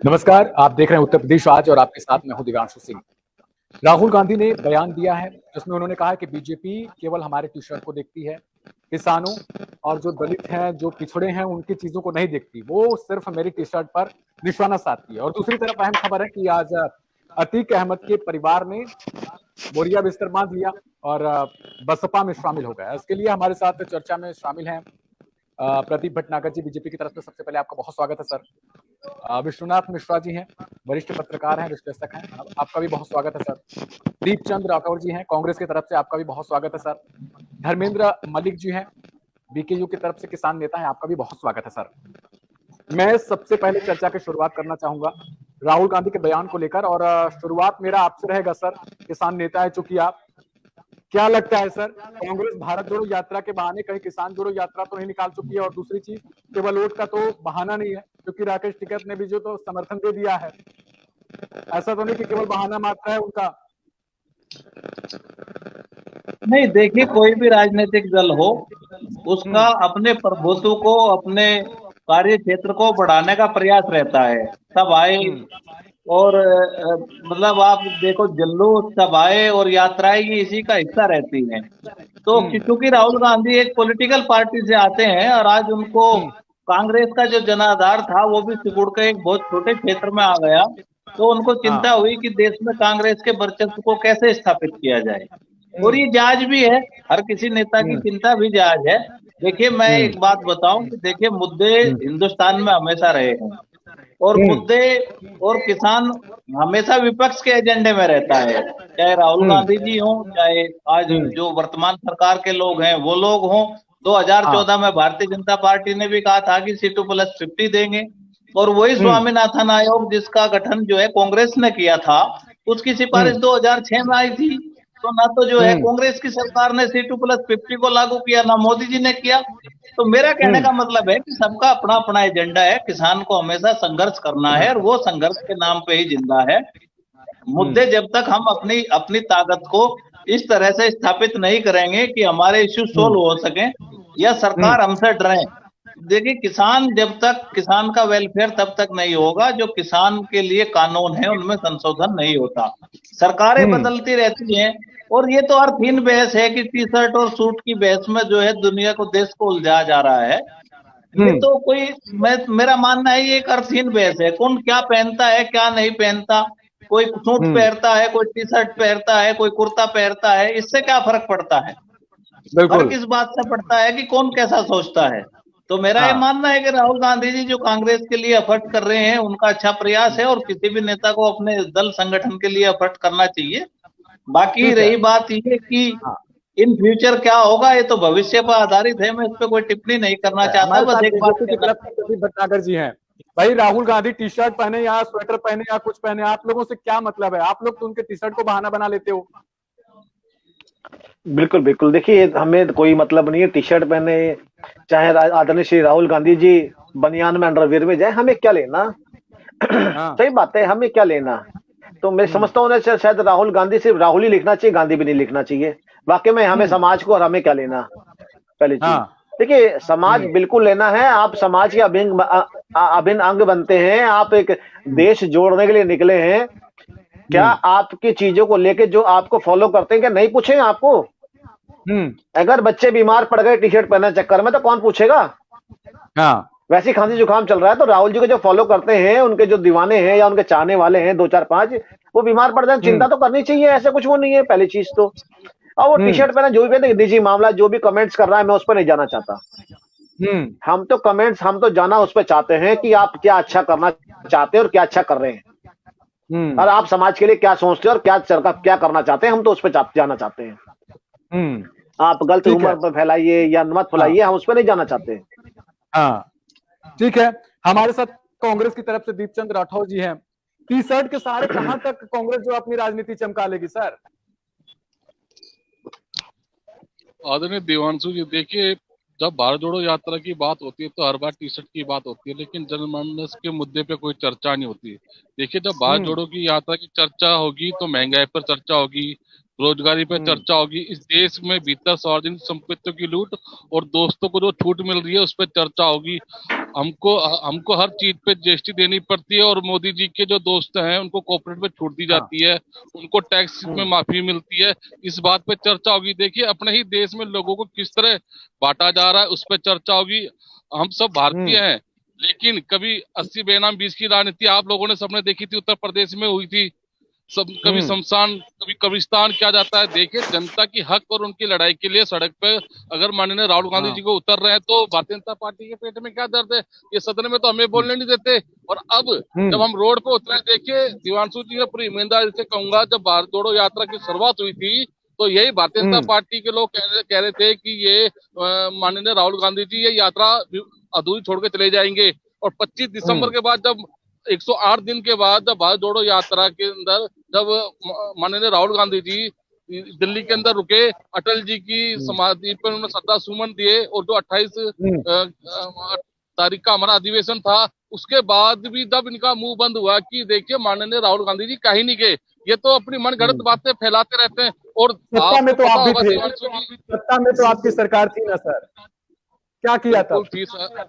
नमस्कार, आप देख रहे हैं उत्तर प्रदेश आज और आपके साथ मैं हूं दिव्यांशु सिंह। राहुल गांधी ने बयान दिया है जिसमें उन्होंने कहा है कि बीजेपी केवल हमारे टी शर्ट को देखती है, किसानों और जो दलित हैं, जो पिछड़े हैं, उनकी चीजों को नहीं देखती, वो सिर्फ मेरी टी शर्ट पर निशाना साधती है। और दूसरी तरफ अहम खबर है कि आज अतीक अहमद के परिवार ने बोरिया बिस्तर बांध लिया और बसपा में शामिल हो गया। इसके लिए हमारे साथ चर्चा में शामिल हैं प्रदीप भटनागर जी, बीजेपी की तरफ से। सबसे पहले आपका बहुत स्वागत है सर। विश्वनाथ मिश्रा जी हैं, वरिष्ठ पत्रकार हैं, विश्लेषक हैं, आपका भी बहुत स्वागत है सर। दीपचंद राठौर जी हैं, कांग्रेस की तरफ से, आपका भी बहुत स्वागत है सर। धर्मेंद्र मलिक जी हैं, बीकेयू की तरफ से किसान नेता हैं, आपका भी बहुत स्वागत है सर। मैं सबसे पहले चर्चा की शुरुआत करना चाहूंगा राहुल गांधी के बयान को लेकर, और शुरुआत मेरा आपसे रहेगा सर। किसान नेता है चूंकि आप, क्या लगता है सर, कांग्रेस भारत जोड़ो यात्रा के बहाने कहीं किसान जोड़ो यात्रा तो नहीं निकाल चुकी है? और दूसरी चीज, केवल वोट का तो बहाना नहीं है, क्योंकि राकेश टिकैत ने भी जो तो समर्थन दे दिया है, ऐसा तो नहीं कि केवल बहाना मात्र है उनका? नहीं, देखिए, कोई भी राजनीतिक दल हो, उसका अपने प्रभुत्व को, अपने कार्य क्षेत्र को बढ़ाने का प्रयास रहता है। सब आए और मतलब आप देखो, जुलूस, सभाएं और यात्राएं ये इसी का हिस्सा रहती हैं। तो क्योंकि राहुल गांधी एक पॉलिटिकल पार्टी से आते हैं और आज उनको कांग्रेस का जो जनाधार था वो भी सिकुड़ के एक बहुत छोटे क्षेत्र में आ गया, तो उनको चिंता हुई कि देश में कांग्रेस के वर्चस्व को कैसे स्थापित किया जाए। और ये जायज भी है, हर किसी नेता की चिंता भी जायज है। देखिए, मैं एक बात बताऊं कि देखिए, मुद्दे हिंदुस्तान में हमेशा रहे हैं और मुद्दे और किसान हमेशा विपक्ष के एजेंडे में रहता है, चाहे राहुल गांधी जी हों, चाहे आज जो वर्तमान सरकार के लोग हैं वो लोग हों। 2014 में भारतीय जनता पार्टी ने भी कहा था कि C2+50 देंगे, और वही स्वामीनाथन आयोग जिसका गठन जो है कांग्रेस ने किया था, उसकी सिफारिश 2006 में आई थी। तो ना तो जो है कांग्रेस की सरकार ने C2+50 को लागू किया, ना मोदी जी ने किया। तो मेरा कहने का मतलब है कि सबका अपना अपना एजेंडा है, किसान को हमेशा संघर्ष करना है और वो संघर्ष के नाम पे ही जिंदा है। मुद्दे जब तक हम अपनी अपनी ताकत को इस तरह से स्थापित नहीं करेंगे कि हमारे इश्यू सोल्व हो सके या सरकार हमसे डरे। देखिए, किसान का वेलफेयर तब तक नहीं होगा जो किसान के लिए कानून है उनमें संशोधन नहीं होता। सरकारें बदलती रहती हैं और ये तो अर्थहीन बहस है कि टी शर्ट और सूट की बहस में जो है दुनिया को, देश को उलझाया जा रहा है। ये तो मेरा मानना है ये एक अर्थहीन बहस है। कौन क्या पहनता है, क्या नहीं पहनता, कोई सूट पहनता है, कोई टी शर्ट पहनता है, कोई कुर्ता पहनता है, इससे क्या फर्क पड़ता है? फर्क इस बात से पड़ता है कि कौन कैसा सोचता है। तो मेरा ये मानना है कि राहुल गांधी जी जो कांग्रेस के लिए एफर्ट कर रहे हैं उनका अच्छा प्रयास है और किसी भी नेता को अपने दल संगठन के लिए एफर्ट करना चाहिए। बाकी रही बात ये कि इन फ्यूचर क्या होगा, ये तो भविष्य पर आधारित है, मैं इस पर कोई टिप्पणी नहीं करना चाहता। बस एक बात, भटनागर जी हैं भाई, राहुल गांधी टी शर्ट पहने या स्वेटर पहने या कुछ पहने, आप लोगों से क्या मतलब है? आप लोग तो उनके टी शर्ट को बहाना बना लेते हो। बिल्कुल बिल्कुल, देखिए, हमें कोई मतलब नहीं है टी शर्ट पहने, चाहे आदरणीय श्री राहुल गांधी जी बनियान में अंडरवियर में जाए, हमें क्या लेना। सही बात है, हमें क्या लेना। तो मैं समझता हूँ शायद राहुल गांधी सिर्फ राहुल ही लिखना चाहिए, गांधी भी नहीं लिखना चाहिए। वाकई में हमें समाज को और हमें क्या लेना। पहली चीज देखिए, समाज बिल्कुल लेना है। आप समाज के अभिन्न अंग बनते हैं, आप एक देश जोड़ने के लिए निकले हैं। क्या आपकी चीजों को लेके जो आपको फॉलो करते हैं, क्या नहीं पूछेंगे आपको? अगर बच्चे बीमार पड़ गए टी शर्ट पहनने चक्कर में तो कौन पूछेगा? वैसे खांसी जुकाम चल रहा है तो राहुल जी को जो फॉलो करते हैं, उनके जो दीवाने हैं या उनके चाहने वाले हैं 2 4 5, वो बीमार पड़ जाए, चिंता तो करनी चाहिए। ऐसे कुछ वो नहीं है पहली चीज तो। और वो टी शर्ट पहना जो भी पहने, निजी मामला, जो भी कमेंट्स कर रहा है मैं उस पर नहीं जाना चाहता। हम तो जाना उस पर चाहते हैं कि आप क्या अच्छा करना चाहते हैं और क्या अच्छा कर रहे हैं, और आप समाज के लिए क्या सोचते हैं और क्या करना चाहते हैं, हम तो उस पर जाना चाहते हैं। आप गलत उम्र पर फैलाइए या मत फैलाइए, हम उस पर नहीं जाना चाहते। ठीक है, हमारे साथ कांग्रेस की तरफ से दीपचंद राठौर जी हैं। टी शर्ट के सहारे कहां तक कांग्रेस जो अपनी राजनीति चमका लेगी सर? आदरणीय देवांशु जी, देखिए, जब भारत जोड़ो यात्रा की बात होती है तो हर बार टी शर्ट की बात होती है, लेकिन जनमानस के मुद्दे पे कोई चर्चा नहीं होती। देखिए, जब भारत जोड़ो की यात्रा की चर्चा होगी तो महंगाई पर चर्चा होगी, रोजगारी पे चर्चा होगी, इस देश में भीतर सार्वजनिक संपत्तियों की लूट और दोस्तों को जो छूट मिल रही है उस पर चर्चा होगी। हमको हर चीज पे जीएसटी देनी पड़ती है और मोदी जी के जो दोस्त हैं उनको कॉर्पोरेट में छूट दी जाती है, उनको टैक्स में माफी मिलती है, इस बात पे चर्चा होगी। देखिए अपने ही देश में लोगों को किस तरह बांटा जा रहा है उस पर चर्चा होगी। हम सब भारतीय हैं, लेकिन कभी 80 बेनाम 20 की राजनीति आप लोगों ने सबने देखी थी, उत्तर प्रदेश में हुई थी। कभी शमशान कभी कब्रिस्तान किया जाता है। देखिए जनता की हक और उनकी लड़ाई के लिए सड़क पे अगर माननीय राहुल गांधी जी को उतर रहे हैं तो भारतीय जनता पार्टी के पेट में क्या दर्द है? ये सदन में तो हमें बोलने नहीं देते। और अब जब हम रोड पे उतरे, देखिए दिवांशु जी ने पूरी ईमानदारी से कहूंगा, जब भारत जोड़ो यात्रा की शुरुआत हुई थी तो यही भारतीय जनता पार्टी के लोग कह रहे थे कि ये माननीय राहुल गांधी जी ये यात्रा अधूरी छोड़ के चले जाएंगे। और 25 दिसंबर के बाद जब 108 दिन के बाद जब भारत जोड़ो यात्रा के अंदर जब माननीय राहुल गांधी जी दिल्ली के अंदर रुके, अटल जी की समाधि पर उन्होंने श्रद्धा सुमन दिए और जो 28 तारीख का हमारा अधिवेशन था उसके बाद भी जब इनका मुंह बंद हुआ कि देखिए माननीय राहुल गांधी जी कहीं नहीं गए, ये तो अपनी मन गढ़ंत बातें फैलाते रहते हैं। और सत्ता में तो आप भी थे, सत्ता में तो आपकी सरकार थी ना सर, क्या किया था? थी सर।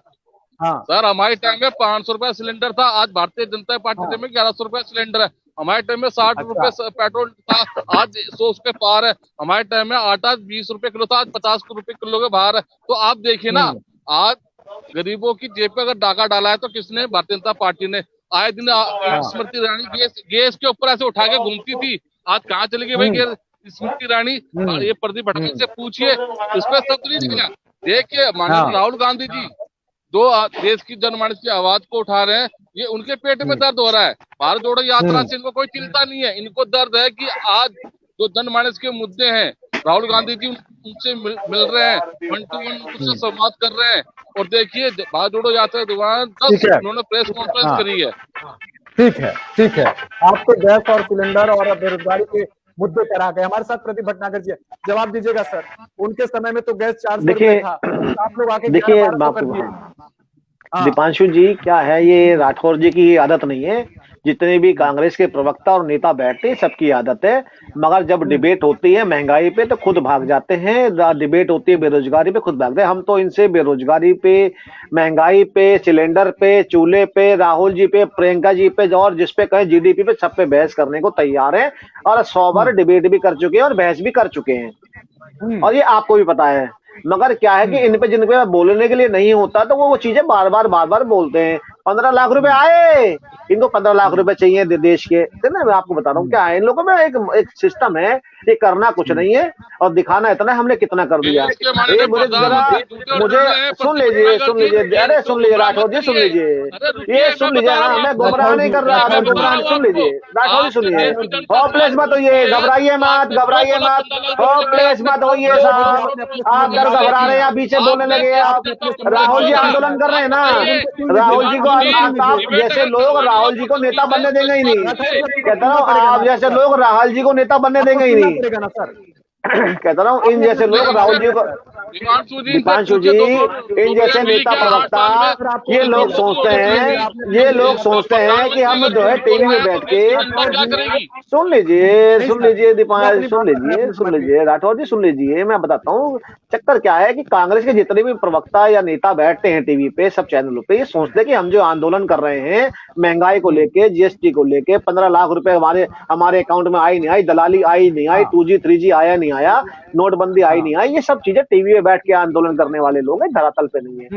हाँ सर हमारे टाइम में 500 रुपए सिलेंडर था, आज भारतीय जनता पार्टी में 1100 रुपए सिलेंडर है। हमारे टाइम में 60 रुपए पेट्रोल था, आज 100 रुपए पार है। हमारे टाइम में आटा 20 रुपए किलो था, आज 50 रुपए किलो के बाहर है। तो आप देखिए ना, आज गरीबों की जेब पे अगर डाका डाला है तो किसने? भारतीय जनता पार्टी ने। आए दिन स्मृति ईरानी गैस के ऊपर ऐसे उठा के घूमती थी, आज कहाँ चली गई भाई स्मृति ईरानी? ये प्रदीप भटनागर से पूछिए, इस पर सब नहीं निकला। देखिए माननीय राहुल गांधी जी जो देश की जनमानस की आवाज को उठा रहे हैं, ये उनके पेट में दर्द हो रहा है। भारत जोड़ो यात्रा से इनको कोई चिंता नहीं है, इनको दर्द है कि आज जो जनमानस के मुद्दे हैं राहुल गांधी जी उनसे मिल रहे हैं, 1 to 1 उनसे संवाद कर रहे हैं। और देखिए भारत जोड़ो यात्रा के दौरान 10 उन्होंने प्रेस कॉन्फ्रेंस करी है। ठीक है, आपको गैस और सिलेंडर और बेरोजगारी के मुद्दे पर आ गए। हमारे साथ प्रदीप भटनागर जी जवाब दीजिएगा सर। उनके समय में तो गैस 400 रुपए था, आप लोग आके देखिए दीपांशु जी, क्या है ये राठौर जी की आदत नहीं है, जितने भी कांग्रेस के प्रवक्ता और नेता बैठते हैं सबकी आदत है। मगर जब डिबेट होती है महंगाई पे तो खुद भाग जाते हैं, डिबेट होती है बेरोजगारी पे खुद भागते हैं। हम तो इनसे बेरोजगारी पे, महंगाई पे, सिलेंडर पे, चूल्हे पे, राहुल जी पे, प्रियंका जी पे और जिस पे कहें जीडीपी पे, सब पे बहस करने को तैयार है और 100 बार डिबेट भी कर चुके हैं और बहस भी कर चुके हैं और ये आपको भी पता है। मगर क्या है कि इन पे जिन पे बोलने के लिए नहीं होता तो वो चीजें बार बार बोलते हैं। 15 लाख रुपए आए, इनको 15 लाख रुपए चाहिए देश के, ना मैं आपको बता रहा हूँ क्या है इन लोगों में। एक सिस्टम है, ये करना कुछ नहीं है और दिखाना इतना हमने कितना कर दिया। मुझे सुन लीजिए, अरे सुन लीजिए राठौर जी, सुन लीजिए, ये सुन लीजिए। हाँ, मैं गुमराह नहीं कर रहा, मैं गुमराह, सुन लीजिए राठौर जी, सुनिए। होपलेस मत होइए, घबराइए मत, होपलेस मत होइए साहब। आप डर घबरा रहे हैं, पीछे बोलने लगे आप। राहुल जी आंदोलन कर रहे हैं ना, राहुल जी को आप जैसे लोग राहुल जी को नेता बनने देंगे ही नहीं। कहता हूँ आप जैसे लोग राहुल जी को नेता बनने देंगे ही नहीं। कहता रहा हूँ इन जैसे लोग राहुल जी को, दीपांशु जी, इन जैसे नेता प्रवक्ता, ये लोग सोचते हैं कि हम जो है टीवी में बैठ के सुन लीजिए दीपांशु, सुन लीजिए राठौर जी, सुन लीजिए। मैं बताता हूँ चक्कर क्या है कि कांग्रेस के जितने भी प्रवक्ता या नेता बैठते हैं टीवी पे, सब चैनलों पे, ये सोचते हैं कि हम जो आंदोलन कर रहे हैं महंगाई को लेके, जीएसटी को लेके, 15 लाख रुपए हमारे अकाउंट में आई नहीं आई, दलाली आई नहीं आई, 2G 3G आया नहीं आया, नोटबंदी आई नहीं आई, ये सब चीजें टीवी में बैठ के आंदोलन करने वाले लोग हैं, धरातल पे नहीं है।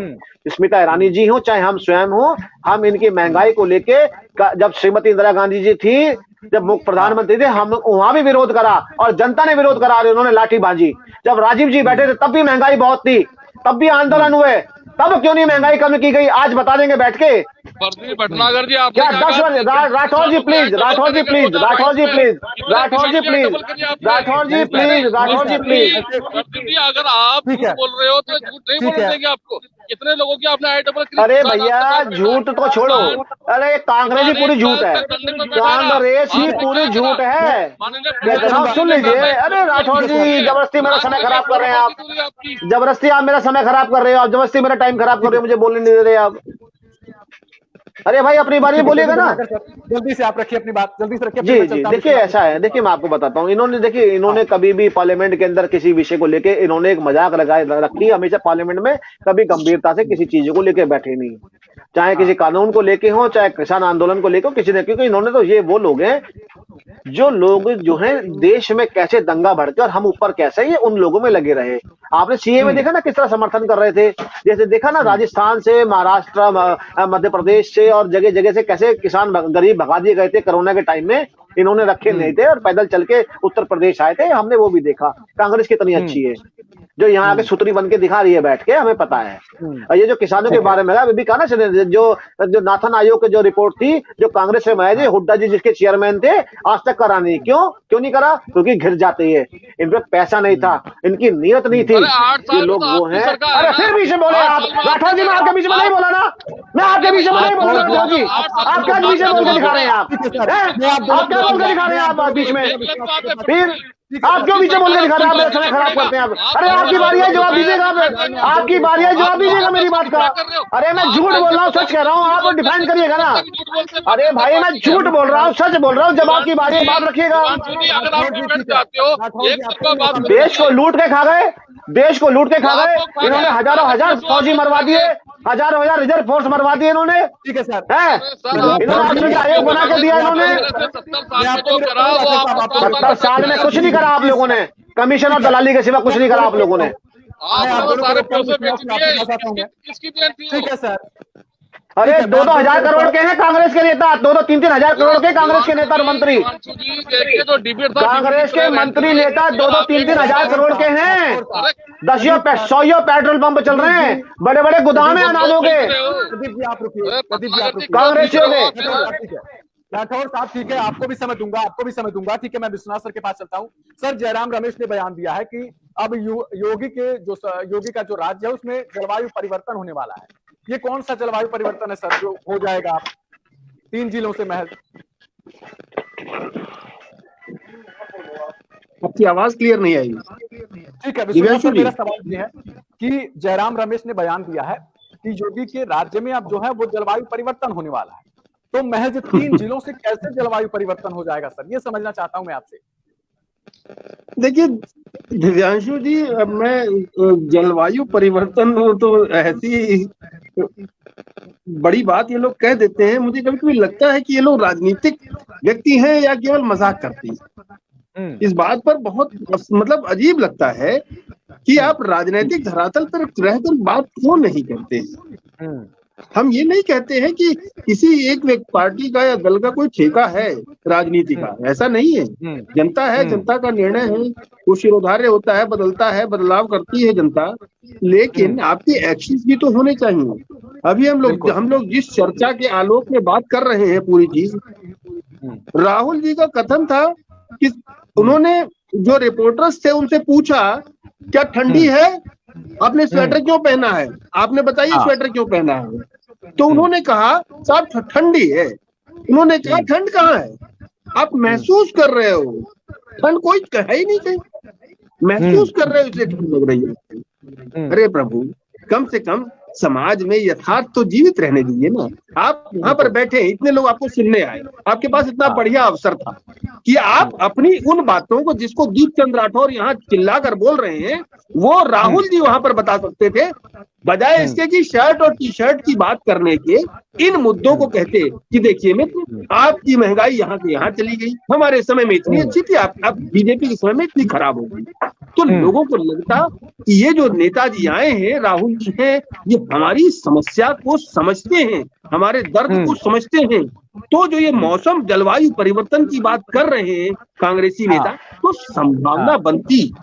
स्मिता ईरानी जी हो चाहे हम स्वयं हो, हम इनकी महंगाई को लेके, जब श्रीमती इंदिरा गांधी जी थी, जब मुख्य प्रधानमंत्री थे, हम वहां भी विरोध करा और जनता ने विरोध करा, उन्होंने लाठीबाजी। जब राजीव जी बैठे थे तब भी महंगाई बहुत थी, तब भी आंदोलन हुए, तब क्यों नहीं महंगाई कम की गई? आज बता देंगे बैठ के। भटनागर जी आप क्या 10 बजे? Rathore ji please, Rathore ji please, Rathore ji please, Rathore ji please, Rathore ji please, Rathore ji please. अगर आप झूठ बोल रहे हो तो झूठ नहीं बोलने देंगे आपको। कितने लोगों की आपने आइटम? अरे भैया झूठ तो छोड़ो, अरे कांग्रेस ही पूरी झूठ है, कांग्रेस ही पूरी झूठ है। सुन लीजिए, अरे राठौर जी जबरदस्ती मेरा समय खराब कर रहे हैं आप, जबरदस्ती आप मेरा समय खराब कर रहे हो, आप जबरदस्ती मेरा टाइम खराब कर रहे हो, मुझे बोलने नहीं दे रहे आप। अरे भाई अपनी बारी बोलिएगा ना, जल्दी से आप रखिए अपनी बात, जल्दी से रखिए। जी जी देखिए ऐसा है, देखिए मैं आपको बताता हूँ, इन्होंने कभी भी पार्लियामेंट के अंदर किसी विषय को लेके इन्होंने एक मजाक रखी, हमेशा पार्लियामेंट में कभी गंभीरता से किसी चीजों को लेके बैठे नहीं, चाहे किसी कानून को लेके हो, चाहे किसान आंदोलन को लेके किसी ने, क्योंकि इन्होंने तो ये वो लोग हैं जो लोग जो है देश में कैसे दंगा भड़के और हम ऊपर कैसे, ये उन लोगों में लगे रहे। आपने सीए में देखा ना किस तरह समर्थन कर रहे थे, जैसे देखा ना राजस्थान से, महाराष्ट्र, मध्य प्रदेश से और जगह जगह से कैसे किसान गरीब भगा दिए गए थे कोरोना के टाइम में, इन्होंने रखे नहीं थे और पैदल चल के उत्तर प्रदेश आए थे, हमने वो भी देखा। कांग्रेस कितनी अच्छी है जो यहाँ आके सुतरी बन के दिखा रही है बैठ के, हमें पता है। और ये जो किसानों के बारे में अभी कहा ना, जो नाथन आयोग की जो रिपोर्ट थी, जो कांग्रेस से बनाई थी, हुड्डा जी जिसके चेयरमैन थे, आज तक करा नहीं। क्यों नहीं करा? क्योंकि घिर जाते हैं, इन पे पैसा नहीं था, इनकी नीयत नहीं थी। ये लोग वो हैं। अरे फिर बीच में बोले आप, राठौर जी मैं आपके बीच में नहीं बोला ना, मैं आपके बीच में नहीं बोल रहा राठौर जी, आप क्या बीच में बोल के दिखा रहे हैं? आप क्या बोल के दिखा रहे हैं? आप बीच में फिर आप क्यों बीच में बोल के दिखा रहे हैं? आप समय खराब करते हैं आप। अरे आपकी बारी है, जवाब दीजिएगा आप, आपकी बारी है, जवाब दीजिएगा मेरी बात का। अरे मैं झूठ बोल रहा हूँ, सच कह रहा हूँ, आप डिफाइन करिएगा ना। अरे भाई मैं झूठ बोल रहा हूँ, सच बोल रहा हूँ, जब आपकी बारी बात रखिएगा। देश को लूट के खा गए, देश को लूट के खा गए इन्होंने, हजारों हजार फौजी मरवा दिए, हजारों हजार रिजर्व फोर्स मरवा दिए इन्होंने। ठीक है सर, इन्होंने आयोग बना के दिया इन्होंने। 70 साल में कुछ नहीं करा आप लोगों ने, कमीशन और दलाली के सिवा कुछ नहीं करा आप लोगों ने। ठीक है सर। अरे 2-2 हजार करोड़ के हैं कांग्रेस के नेता, 2-3 हजार करोड़ के कांग्रेस के नेता और मंत्री, कांग्रेस के मंत्री नेता 2-3 हजार करोड़ के हैं। 10 पेट्रोल पंप चल रहे हैं, बड़े बड़े गोदाम है अनाजों के। कांग्रेसियों के। राठौर साहब ठीक है, आपको भी समय दूंगा, आपको भी समय दूंगा। ठीक है, मैं विश्वनाथ सर के पास चलता हूँ। सर, जयराम रमेश ने बयान दिया है कि अब योगी का जो राज्य है उसमें जलवायु परिवर्तन होने वाला है। ये कौन सा जलवायु परिवर्तन है सर जो हो जाएगा 3 जिलों से महज? आपकी आवाज क्लियर नहीं आई। ठीक है विश्वनाथ सर, मेरा सवाल ये है कि जयराम रमेश ने बयान दिया है कि योगी के राज्य में अब जो है वो जलवायु परिवर्तन होने वाला है, तो महज 3 जिलों से कैसे जलवायु परिवर्तन हो जाएगा सर, ये समझना चाहता हूं मैं आपसे। देखिए दिव्यांशु जी, अब मैं जलवायु परिवर्तन वो तो ऐसी बड़ी बात ये लोग कह देते हैं, मुझे कभी कभी लगता है कि ये लोग राजनीतिक व्यक्ति हैं या केवल मजाक करते हैं। इस बात पर बहुत मतलब अजीब लगता है कि आप राजनीतिक धरातल पर रहकर बात क्यों नहीं करते हैं। हम ये नहीं कहते हैं कि किसी एक पार्टी का या दल का कोई ठेका है राजनीति का, ऐसा नहीं है। जनता है, जनता का निर्णय है, वो शिरोधार्य होता है, बदलता है, बदलाव करती है जनता, लेकिन आपके एक्शंस भी तो होने चाहिए। अभी हम लोग जिस चर्चा के आलोक में बात कर रहे हैं पूरी चीज, राहुल जी का कथन था कि उन्होंने जो रिपोर्टर्स थे उनसे पूछा क्या ठंडी है, आपने स्वेटर क्यों पहना है, आपने बताइए स्वेटर क्यों पहना है, तो उन्होंने कहा साहब ठंडी है। उन्होंने कहा ठंड कहाँ है, आप महसूस कर रहे हो, ठंड कोई कहा ही नहीं कहीं, महसूस कर रहे हो इसलिए ठंड लग रही है। अरे प्रभु, कम से कम समाज में यथार्थ तो जीवित रहने दीजिए ना। आप यहाँ पर बैठे, इतने लोग आपको सुनने आए, आपके पास इतना बढ़िया अवसर था कि आप अपनी उन बातों को जिसको दीप चंद राठौर यहाँ चिल्लाकर बोल रहे हैं वो राहुल जी वहां पर बता सकते थे, बजाय इसके कि शर्ट और टी शर्ट की बात करने के इन मुद्दों को कहते कि देखिए मित्र, आपकी महंगाई यहाँ से यहाँ चली गई, हमारे समय में इतनी अच्छी थी, आप बीजेपी के समय में इतनी खराब हो गई। तो लोगों को लगता कि ये जो नेताजी आए हैं, राहुल जी हैं, ये हमारी समस्या को समझते हैं, हमारे दर्द को समझते हैं। तो जो ये मौसम जलवायु परिवर्तन की बात कर रहे हैं कांग्रेसी नेता, तो संभावना बनती,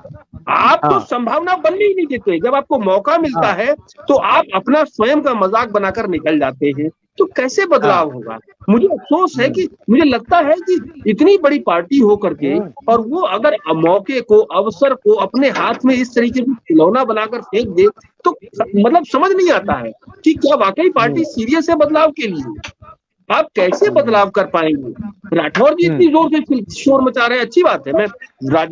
आप तो संभावना बनने ही नहीं देते। जब आपको मौका मिलता है तो आप अपना स्वयं का मजाक बनाकर निकल जाते हैं, तो कैसे बदलाव होगा। मुझे अफसोस है कि मुझे लगता है कि इतनी बड़ी पार्टी होकर के और वो अगर मौके को, अवसर को अपने हाथ में इस तरीके से खिलौना बनाकर फेंक दे, तो मतलब समझ नहीं आता है कि क्या वाकई पार्टी सीरियस है बदलाव के लिए। आप कैसे बदलाव कर पाएंगे? राठौर जी इतनी जोर से शोर मचा रहे हैं, अच्छी बात है, मैं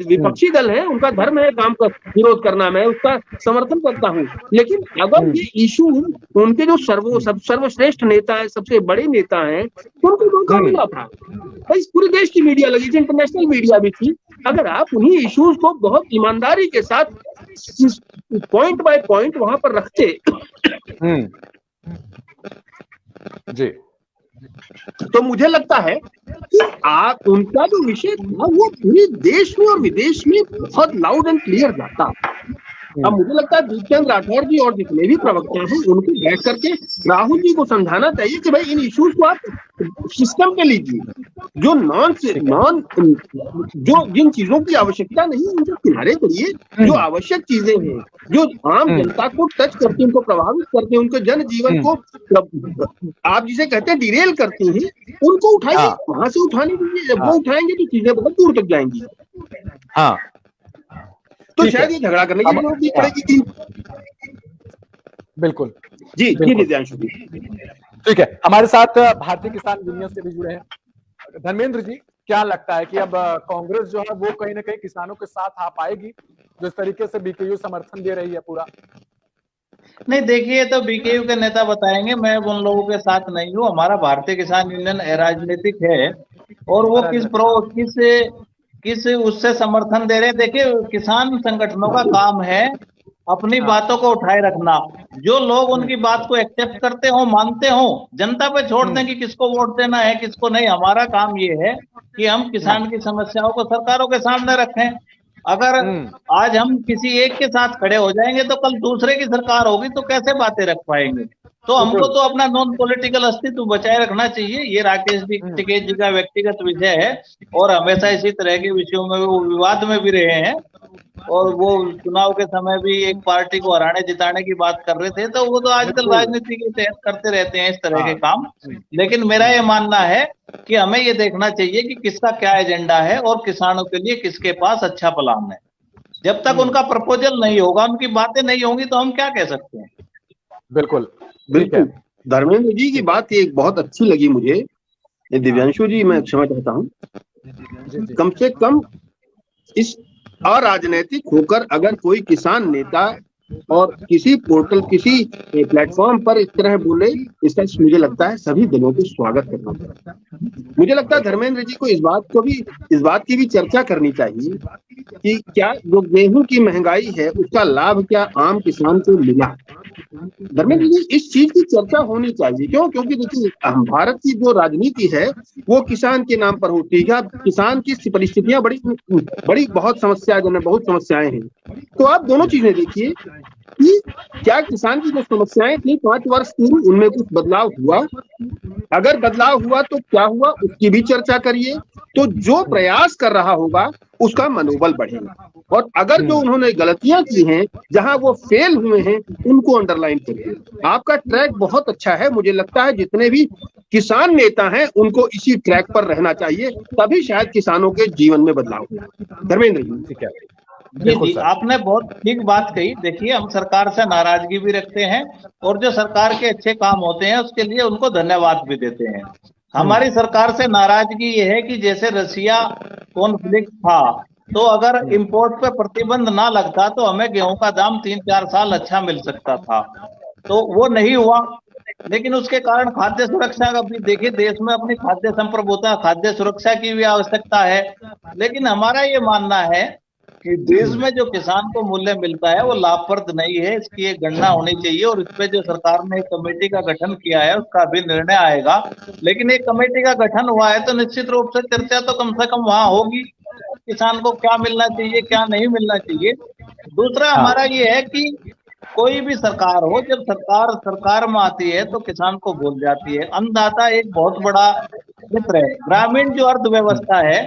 विपक्षी दल है, उनका धर्म है काम का विरोध करना, मैं उसका समर्थन करता हूँ, लेकिन अगर ये इशू उनके जो सर्वश्रेष्ठ नेता है, सबसे बड़े नेता हैं, उनको मौका मिला था, इस पूरे देश की मीडिया लगी थी, इंटरनेशनल मीडिया भी थी, अगर आप उन्हीं इश्यूज को बहुत ईमानदारी के साथ पॉइंट बाय पॉइंट वहां पर रखते जी, तो मुझे लगता है कि आप उनका जो विषय था वो पूरे देश में और विदेश में बहुत लाउड एंड क्लियर जाता। अब मुझे लगता है दीपचंद राठौर जी और जितने भी प्रवक्ता हैं उनको बैठ करके राहुल जी को समझाना चाहिए कि भाई इन इश्यूज को आप सिस्टम पे लीजिए, जो जो जिन चीजों की आवश्यकता नहीं उनको किनारे करिए, जो आवश्यक चीजें हैं, जो आम जनता को टच करती हैं, उनको प्रभावित करते हैं, उनके जनजीवन को आप जिसे कहते हैं डिरेल करती हैं, उनको उठाइए, वहां से उठाने दीजिए, जब वो उठाएंगे तो चीजें बहुत दूर तक जाएंगी। हाँ, तो शायद ये झगड़ा करने की जरूरत नहीं पड़ेगी। बिल्कुल जी जी दिव्यांशु जी, ठीक है। हमारे साथ भारतीय किसान यूनियन से भी जुड़े हैं धर्मेंद्र जी, क्या लगता है कि अब कांग्रेस जो है वो कहीं ना कहीं किसानों के साथ आ पाएगी, जो इस तरीके से बीकेयू समर्थन दे रही है पूरा? नहीं, देखिए, तो बीकेयू के नेता बताएंगे, मैं उन लोगों के साथ नहीं हूँ। हमारा भारतीय किसान यूनियन अराजनीतिक है और वो किस उससे समर्थन दे रहे। देखिए, किसान संगठनों का काम है अपनी बातों को उठाए रखना, जो लोग उनकी बात को एक्सेप्ट करते हो, मानते हो, जनता पे छोड़ दें कि किसको वोट देना है किसको नहीं। हमारा काम ये है कि हम किसान की समस्याओं को सरकारों के सामने रखें। अगर आज हम किसी एक के साथ खड़े हो जाएंगे तो कल दूसरे की सरकार होगी तो कैसे बातें रख पाएंगे। तो हमको तो अपना नॉन पॉलिटिकल अस्तित्व बचाए रखना चाहिए। ये राकेश जी टिकैत जी का व्यक्तिगत विषय है और हमेशा इसी तरह के विषयों में वो विवाद में भी रहे हैं और वो चुनाव के समय भी एक पार्टी को हराने जिताने की बात कर रहे थे। तो वो तो आजकल राजनीति के तहत करते रहते हैं इस तरह के काम। लेकिन मेरा ये मानना है कि हमें ये देखना चाहिए कि किसका क्या एजेंडा है और किसानों के लिए किसके पास अच्छा प्लान है। जब तक उनका प्रपोजल नहीं होगा, उनकी बातें नहीं होंगी तो हम क्या कह सकते हैं। बिल्कुल बिल्कुल, धर्मेंद्र जी की बात एक बहुत अच्छी लगी मुझे। दिव्यांशु जी, मैं क्षमा चाहता हूँ, कम से कम इस अराजनैतिक होकर अगर कोई किसान नेता और किसी पोर्टल किसी प्लेटफॉर्म पर इस तरह बोले, इसका मुझे लगता है सभी दलों को स्वागत करना पड़ता है। मुझे लगता है धर्मेंद्र जी को इस बात की भी चर्चा करनी चाहिए कि क्या जो गेहूं की महंगाई है उसका लाभ क्या आम किसान को मिला। धर्मेंद्र जी, इस चीज की चर्चा होनी चाहिए। क्योंकि देखिए, भारत की जो राजनीति है वो किसान के नाम पर होती है। किसान की परिस्थितियां बड़ी बहुत समस्याजनक, बहुत समस्याएं हैं। तो आप दोनों चीजें देखिए कि क्या किसान की जो समस्याएं थी 5 वर्ष पूर्व, उनमें कुछ बदलाव हुआ? अगर बदलाव हुआ तो क्या हुआ, उसकी भी चर्चा करिए। तो जो प्रयास कर रहा होगा उसका मनोबल बढ़ेगा। और अगर जो उन्होंने गलतियां की हैं, जहां वो फेल हुए हैं, उनको अंडरलाइन करिए। आपका ट्रैक बहुत अच्छा है। मुझे लगता है जितने भी किसान नेता हैं उनको इसी ट्रैक पर रहना चाहिए, तभी शायद किसानों के जीवन में बदलाव होगा। धर्मेंद्र जी, ठीक है। जी, आपने बहुत ठीक बात कही। देखिए, हम सरकार से नाराजगी भी रखते हैं और जो सरकार के अच्छे काम होते हैं उसके लिए उनको धन्यवाद भी देते हैं। हमारी सरकार से नाराजगी ये है कि जैसे रसिया कॉन्फ्लिक्ट था, तो अगर इंपोर्ट पे प्रतिबंध ना लगता तो हमें गेहूं का दाम 3-4 साल अच्छा मिल सकता था। तो वो नहीं हुआ, लेकिन उसके कारण खाद्य सुरक्षा का भी देखिए, देश में अपनी खाद्य संप्रभुता, खाद्य सुरक्षा की भी आवश्यकता है। लेकिन हमारा ये मानना है कि देश में जो किसान को मूल्य मिलता है वो लाभप्रद नहीं है, इसकी एक गणना होनी चाहिए। और इस पे जो सरकार ने एक कमेटी का गठन किया है उसका भी निर्णय आएगा। लेकिन एक कमेटी का गठन हुआ है तो निश्चित रूप से चर्चा तो कम से कम वहां होगी, किसान को क्या मिलना चाहिए क्या नहीं मिलना चाहिए। दूसरा हमारा ये है कि कोई भी सरकार हो, जब सरकार में आती है तो किसान को भूल जाती है। अन्नदाता एक बहुत बड़ा क्षेत्र है। ग्रामीण जो अर्थव्यवस्था है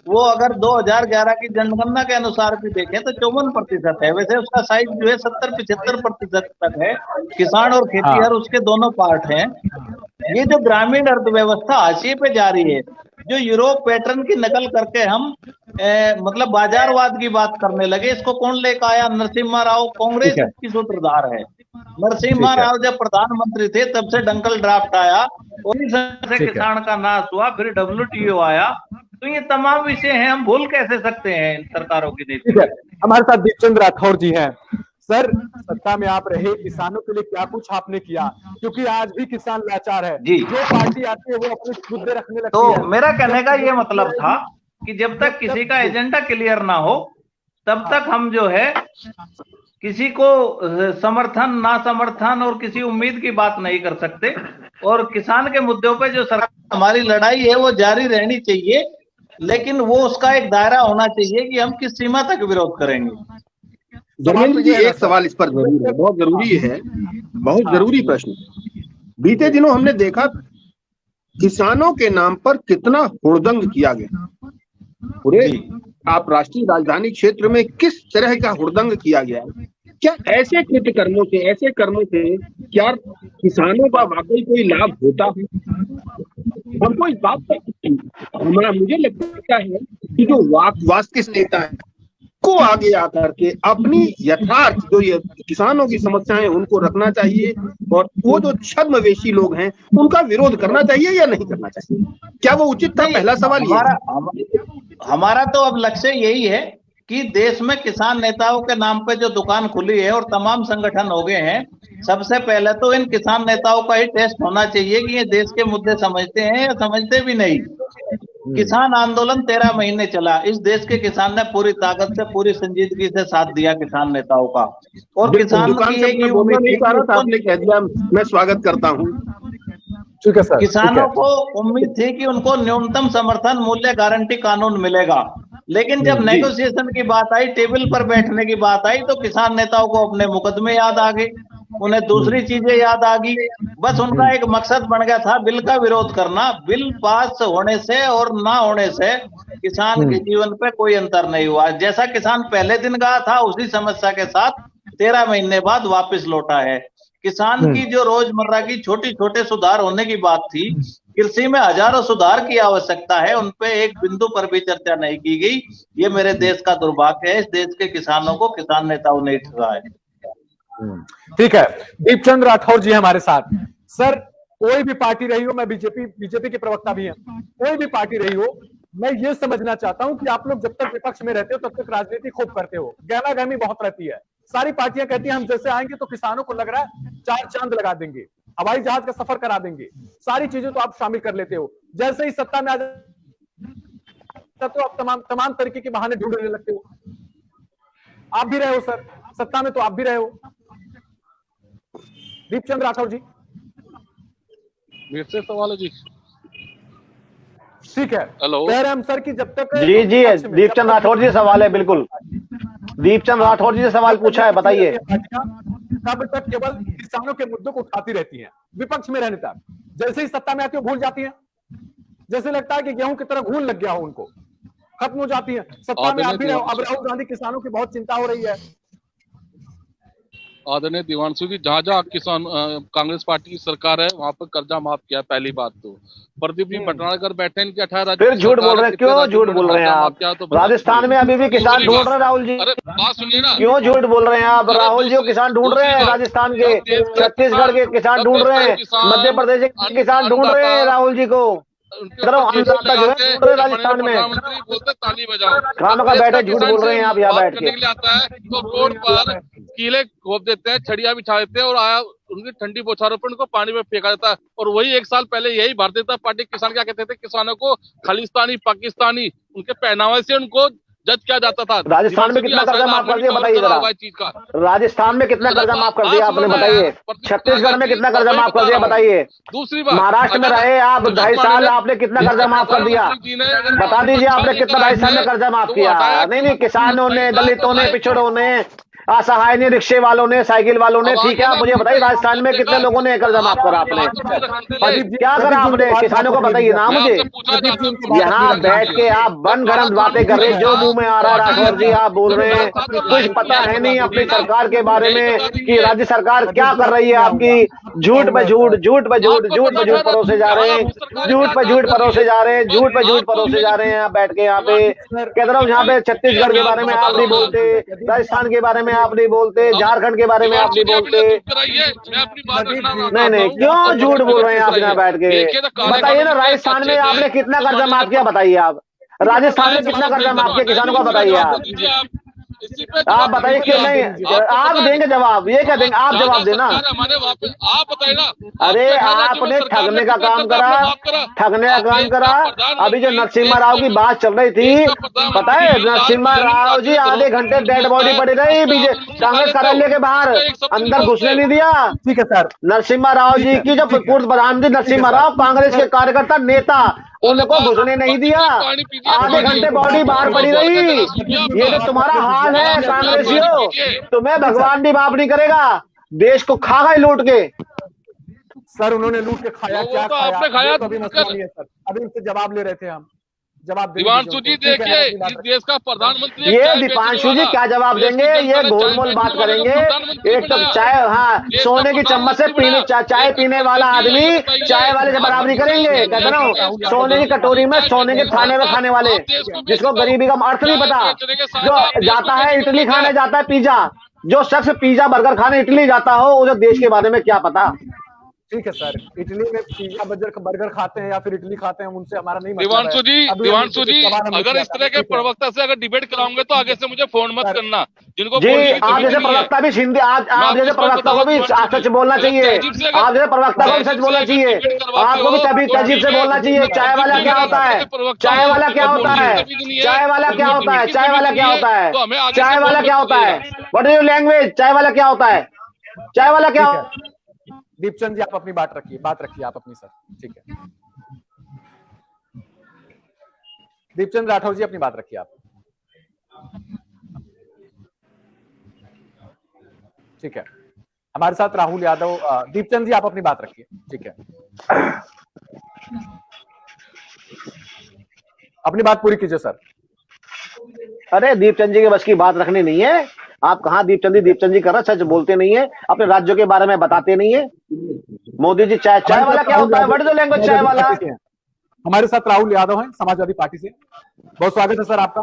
वो अगर 2011 की जनगणना के अनुसार भी देखें तो 54% है। वैसे उसका साइज जो है 70-75% तक है। किसान और खेतीहर उसके दोनों पार्ट हैं। ये जो ग्रामीण अर्थव्यवस्था हाशिए पे जा रही है, जो यूरोप पैटर्न की नकल करके हम मतलब बाजारवाद की बात करने लगे, इसको कौन लेकर आया? नरसिम्हा राव, कांग्रेस की सूत्रधार है। नरसिम्हा राव जब प्रधानमंत्री थे तब से डंकल ड्राफ्ट आया, उन्हीं से किसान का नाश हुआ, फिर WTO आया। तो ये तमाम विषय हैं, हम भूल कैसे सकते हैं इन सरकारों की नीति। ठीक है, हमारे साथ दीपचंद राठौर जी हैं। सर, सत्ता में आप रहे, किसानों के लिए क्या कुछ आपने किया? क्योंकि आज भी किसान लाचार है जी। जो पार्टी आती है वो अपने मुद्दे रखने लगती तो है। मेरा कहने का ये मतलब था कि जब तक किसी का एजेंडा क्लियर ना हो तब तक हम जो है किसी को समर्थन ना समर्थन और किसी उम्मीद की बात नहीं कर सकते। और किसान के मुद्दों पे जो सरकार हमारी लड़ाई है वो जारी रहनी चाहिए, लेकिन वो उसका एक दायरा होना चाहिए कि हम किस सीमा तक विरोध करेंगे। धर्मेंद्र जी, एक सवाल इस पर जरूर है, बहुत जरूरी है, बहुत जरूरी प्रश्न। बीते दिनों हमने देखा किसानों के नाम पर कितना हुड़दंग किया गया। पूरे आप राष्ट्रीय राजधानी क्षेत्र में किस तरह का हुड़दंग किया गया? क्या ऐसे कृत्य कर्मों से, ऐसे कर्मों से क्या किसानों का वाकई कोई लाभ होता है? हमको इस बात पर मुझे लगता है कि जो वास्तविक नेता है को आगे आकर के अपनी यथार्थ जो ये किसानों की समस्याएं उनको रखना चाहिए, और वो जो छद्मवेशी लोग हैं उनका विरोध करना चाहिए या नहीं करना चाहिए? क्या वो उचित था? पहला सवाल हमारा तो अब लक्ष्य यही है कि देश में किसान नेताओं के नाम पे जो दुकान खुली है और तमाम संगठन हो गए हैं, सबसे पहले तो इन किसान नेताओं का ही टेस्ट होना चाहिए कि ये देश के मुद्दे समझते हैं या समझते भी नहीं। किसान आंदोलन 13 महीने चला, इस देश के किसान ने पूरी ताकत से, पूरी संजीदगी से साथ दिया किसान नेताओं का। और किसान की एक आपने कह दिया, मैं स्वागत करता हूँ। ठीक है सर। किसानों को उम्मीद थी कि उनको न्यूनतम समर्थन मूल्य गारंटी कानून मिलेगा, लेकिन जब नेगोशिएशन की बात आई, टेबल पर बैठने की बात आई, तो किसान नेताओं को अपने मुकदमे याद आ गए, उन्हें दूसरी चीजें याद आ गई। बस उनका एक मकसद बन गया था बिल का विरोध करना। बिल पास होने से और ना होने से किसान के जीवन पे कोई अंतर नहीं हुआ। जैसा किसान पहले दिन गया था उसी समस्या के साथ 13 महीने बाद वापस लौटा है। किसान की जो रोजमर्रा की छोटे छोटे सुधार होने की बात थी, कृषि में हजारों सुधार की आवश्यकता है, उन पे एक बिंदु पर भी चर्चा नहीं की गई। ये मेरे देश का दुर्भाग्य है। इस देश के किसानों को किसान नेताओं ने ठगा है। ठीक है, दीपचंद राठौर जी हमारे साथ। सर, कोई भी पार्टी रही हो, मैं बीजेपी के प्रवक्ता भी हैं, कोई भी पार्टी रही हो, मैं ये समझना चाहता हूं कि आप लोग जब तक विपक्ष में रहते हो तब तक राजनीति खूब करते हो, गहमा-गहमी बहुत रहती है। सारी पार्टियां कहती हैं हम जैसे आएंगे तो किसानों को लग रहा है 4 चांद लगा देंगे, हवाई जहाज का सफर करा देंगे, सारी चीजें तो आप शामिल कर लेते हो। जैसे ही सत्ता में आ जाते हो आप तमाम तरीके के बहाने ढूंढने लगते हो। आप भी रहे हो सर, सत्ता में तो आप भी रहे हो। दीपचंद राठौर जी, मेरे से सवाल है जी। ठीक है, हेलो, कह रहे हम सर कि जब तक जी दीपचंद राठौर जी सवाल है, बिल्कुल दीपचंद राठौर जी से सवाल पूछा है, बताइए। तब तक केवल किसानों के मुद्दों को उठाती रहती हैं विपक्ष में रहने तक, जैसे ही सत्ता में आती है भूल जाती हैं, जैसे लगता है कि गेहूं की तरह घून लग गया हो उनको, खत्म हो जाती है। सत्ता में आप भी रहो, अब राहुल गांधी किसानों की बहुत चिंता हो रही है। आदरणीय दिवांशु जी, जहाँ जहाँ किसान कांग्रेस पार्टी की सरकार है वहाँ पर कर्जा माफ किया। पहली बात तो प्रदीप जी भटनागर बैठे इनके 18 फिर झूठ बोल रहे हैं, क्यों झूठ बोल रहे हैं आप? राजस्थान में अभी भी किसान ढूंढ रहे हैं राहुल जी। अरे बात सुनिए ना, क्यों झूठ बोल रहे हैं आप? राहुल जी किसान ढूंढ रहे हैं, राजस्थान के, छत्तीसगढ़ के किसान ढूंढ रहे हैं, मध्य प्रदेश के किसान ढूंढ रहे हैं राहुल जी को। राजस्थान में बोलते ताली बजाओ, खानों का बैठे झूठ बोल रहे हैं आप यहाँ बैठ के। आता है तो रोड पर कीले खोप देते हैं, छड़िया बिछा देते हैं और आया उनकी ठंडी बौछारों पर उनको पानी में फेंका जाता है। और वही 1 साल पहले यही भारतीय जनता पार्टी किसान क्या कहते थे, किसानों को खालिस्तानी पाकिस्तानी उनके पहनावे से उनको जज किया जाता था। राजस्थान में कितना कर्जा माफ कर दिया बताइए जरा। राजस्थान में कितना कर्जा माफ कर दिया आपने बताइए? छत्तीसगढ़ में कितना कर्जा माफ कर दिया बताइए? दूसरी बात, महाराष्ट्र में रहे आप 2.5 साल, आपने कितना कर्जा माफ कर दिया? बता दीजिए आपने कितना 2.5 साल में कर्जा माफ किया? नहीं, किसानों ने, दलितों ने, पिछड़ों ने, असहाय ने, रिक्शे वालों ने, साइकिल वालों ने, ठीक है। आप मुझे बताइए राजस्थान में कितने लोगों ने कर्जा माफ करा आपने? क्या करा आपने? किसानों को बताइए ना मुझे। यहाँ बैठ के आप बन गरम बातें कर रहे हैं, जो मुंह में आ रहा है राठौर जी आप बोल रहे हैं। कुछ पता है नहीं अपनी सरकार के बारे में कि राज्य सरकार क्या कर रही है आपकी। झूठ पे झूठ, झूठ पे झूठ, झूठ पे झूठ परोसे जा रहे हैं, झूठ पे झूठ परोसे जा रहे हैं, झूठ पे झूठ परोसे जा रहे हैं। आप बैठ के यहाँ पे कह रहा हूँ, यहाँ पे छत्तीसगढ़ के बारे में आप नहीं बोलते, राजस्थान के बारे में में आप नहीं बोलते, झारखंड के बारे में आप नहीं बोलते। नहीं, क्यों झूठ बोल रहे हैं आप यहाँ बैठ के? बताइए ना, राजस्थान में आपने कितना कर्जा माफ किया, बताइए आप। राजस्थान में कितना कर्जा माफ किया किसानों का, बताइए आप बताइए क्यों नहीं? आप देंगे जवाब, ये क्या देंगे? आप जवाब देना। आप बताइए ना। अरे आपने ठगने का काम करा। अभी जो नरसिम्हा राव की बात चल रही थी, पता है नरसिम्हा राव जी आधे घंटे डेड बॉडी पड़ी रही बीजेपी कांग्रेस कार्यालय के बाहर, अंदर घुसने नहीं दिया। ठीक है सर। नरसिम्हा राव जी की जो पूर्व प्रधानमंत्री नरसिम्हा राव, कांग्रेस के कार्यकर्ता नेता, उनको घुसने नहीं दिया, आधे घंटे बॉडी बाहर पड़ी रही। ये तो तुम्हारा हाल है कांग्रेसियों, तुम्हें भगवान भी माफ नहीं करेगा, देश को खा गए लूट के। सर उन्होंने लूट के खाया, क्या तो खाया? आपने खाया तो अभी मसला नहीं है सर, अभी इनसे जवाब ले रहे थे हम। जवाब दीपांशु जी देखिए, इस देश का प्रधानमंत्री ये दीपांशु जी क्या जवाब देंगे? ये गोलमोल बात करेंगे। एक तो चाय, हाँ, सोने की चम्मच से पीने चाय पीने वाला आदमी चाय वाले से बराबरी करेंगे? कहते ना, सोने की कटोरी में सोने के खाने में खाने वाले, जिसको गरीबी का अर्थ नहीं पता, जो जाता है इटली खाने, जाता है पिज्जा, जो शख्स पिज्जा बर्गर खाने इटली जाता हो, उसे देश के बारे में क्या पता? ठीक है सर, इटली में पिज्जा बर्गर खाते हैं या फिर इटली खाते हैं, उनसे हमारा नहीं मतलब है। दिवांशु जी अगर इस तरह के प्रवक्ता से अगर डिबेट कराओगे तो आगे से मुझे फोन मत करना। जिनको जी आप जैसे प्रवक्ता भी हिंदी, आप जैसे प्रवक्ता को भी सच बोलना चाहिए, आप जैसे प्रवक्ता को भी सच बोलना चाहिए, आपको भी तभी तहजीब से बोलना चाहिए। चाय वाला क्या होता है? चाय वाला क्या होता है? चाय वाला क्या होता है? चाय वाला क्या होता है? चाय वाला क्या होता है? What is your language? चाय वाला क्या होता है? चाय वाला क्या? दीपचंद जी आप अपनी बात रखिए आप अपनी, सर ठीक है। दीपचंद राठौर जी अपनी बात रखिए आप, ठीक है। हमारे साथ राहुल यादव, दीपचंद जी आप अपनी बात रखिए, ठीक है। अपनी बात पूरी कीजिए सर। अरे दीपचंद जी के बस की बात रखनी नहीं है, आप कहाँ दीपचंद जी कर रहे, सच बोलते नहीं है, अपने राज्यों के बारे में बताते नहीं है। मोदी जी चाय वाला क्या होता है? व्हाट इज द लैंग्वेज चाय वाला? हमारे साथ राहुल यादव हैं समाजवादी पार्टी से, बहुत स्वागत है सर आपका।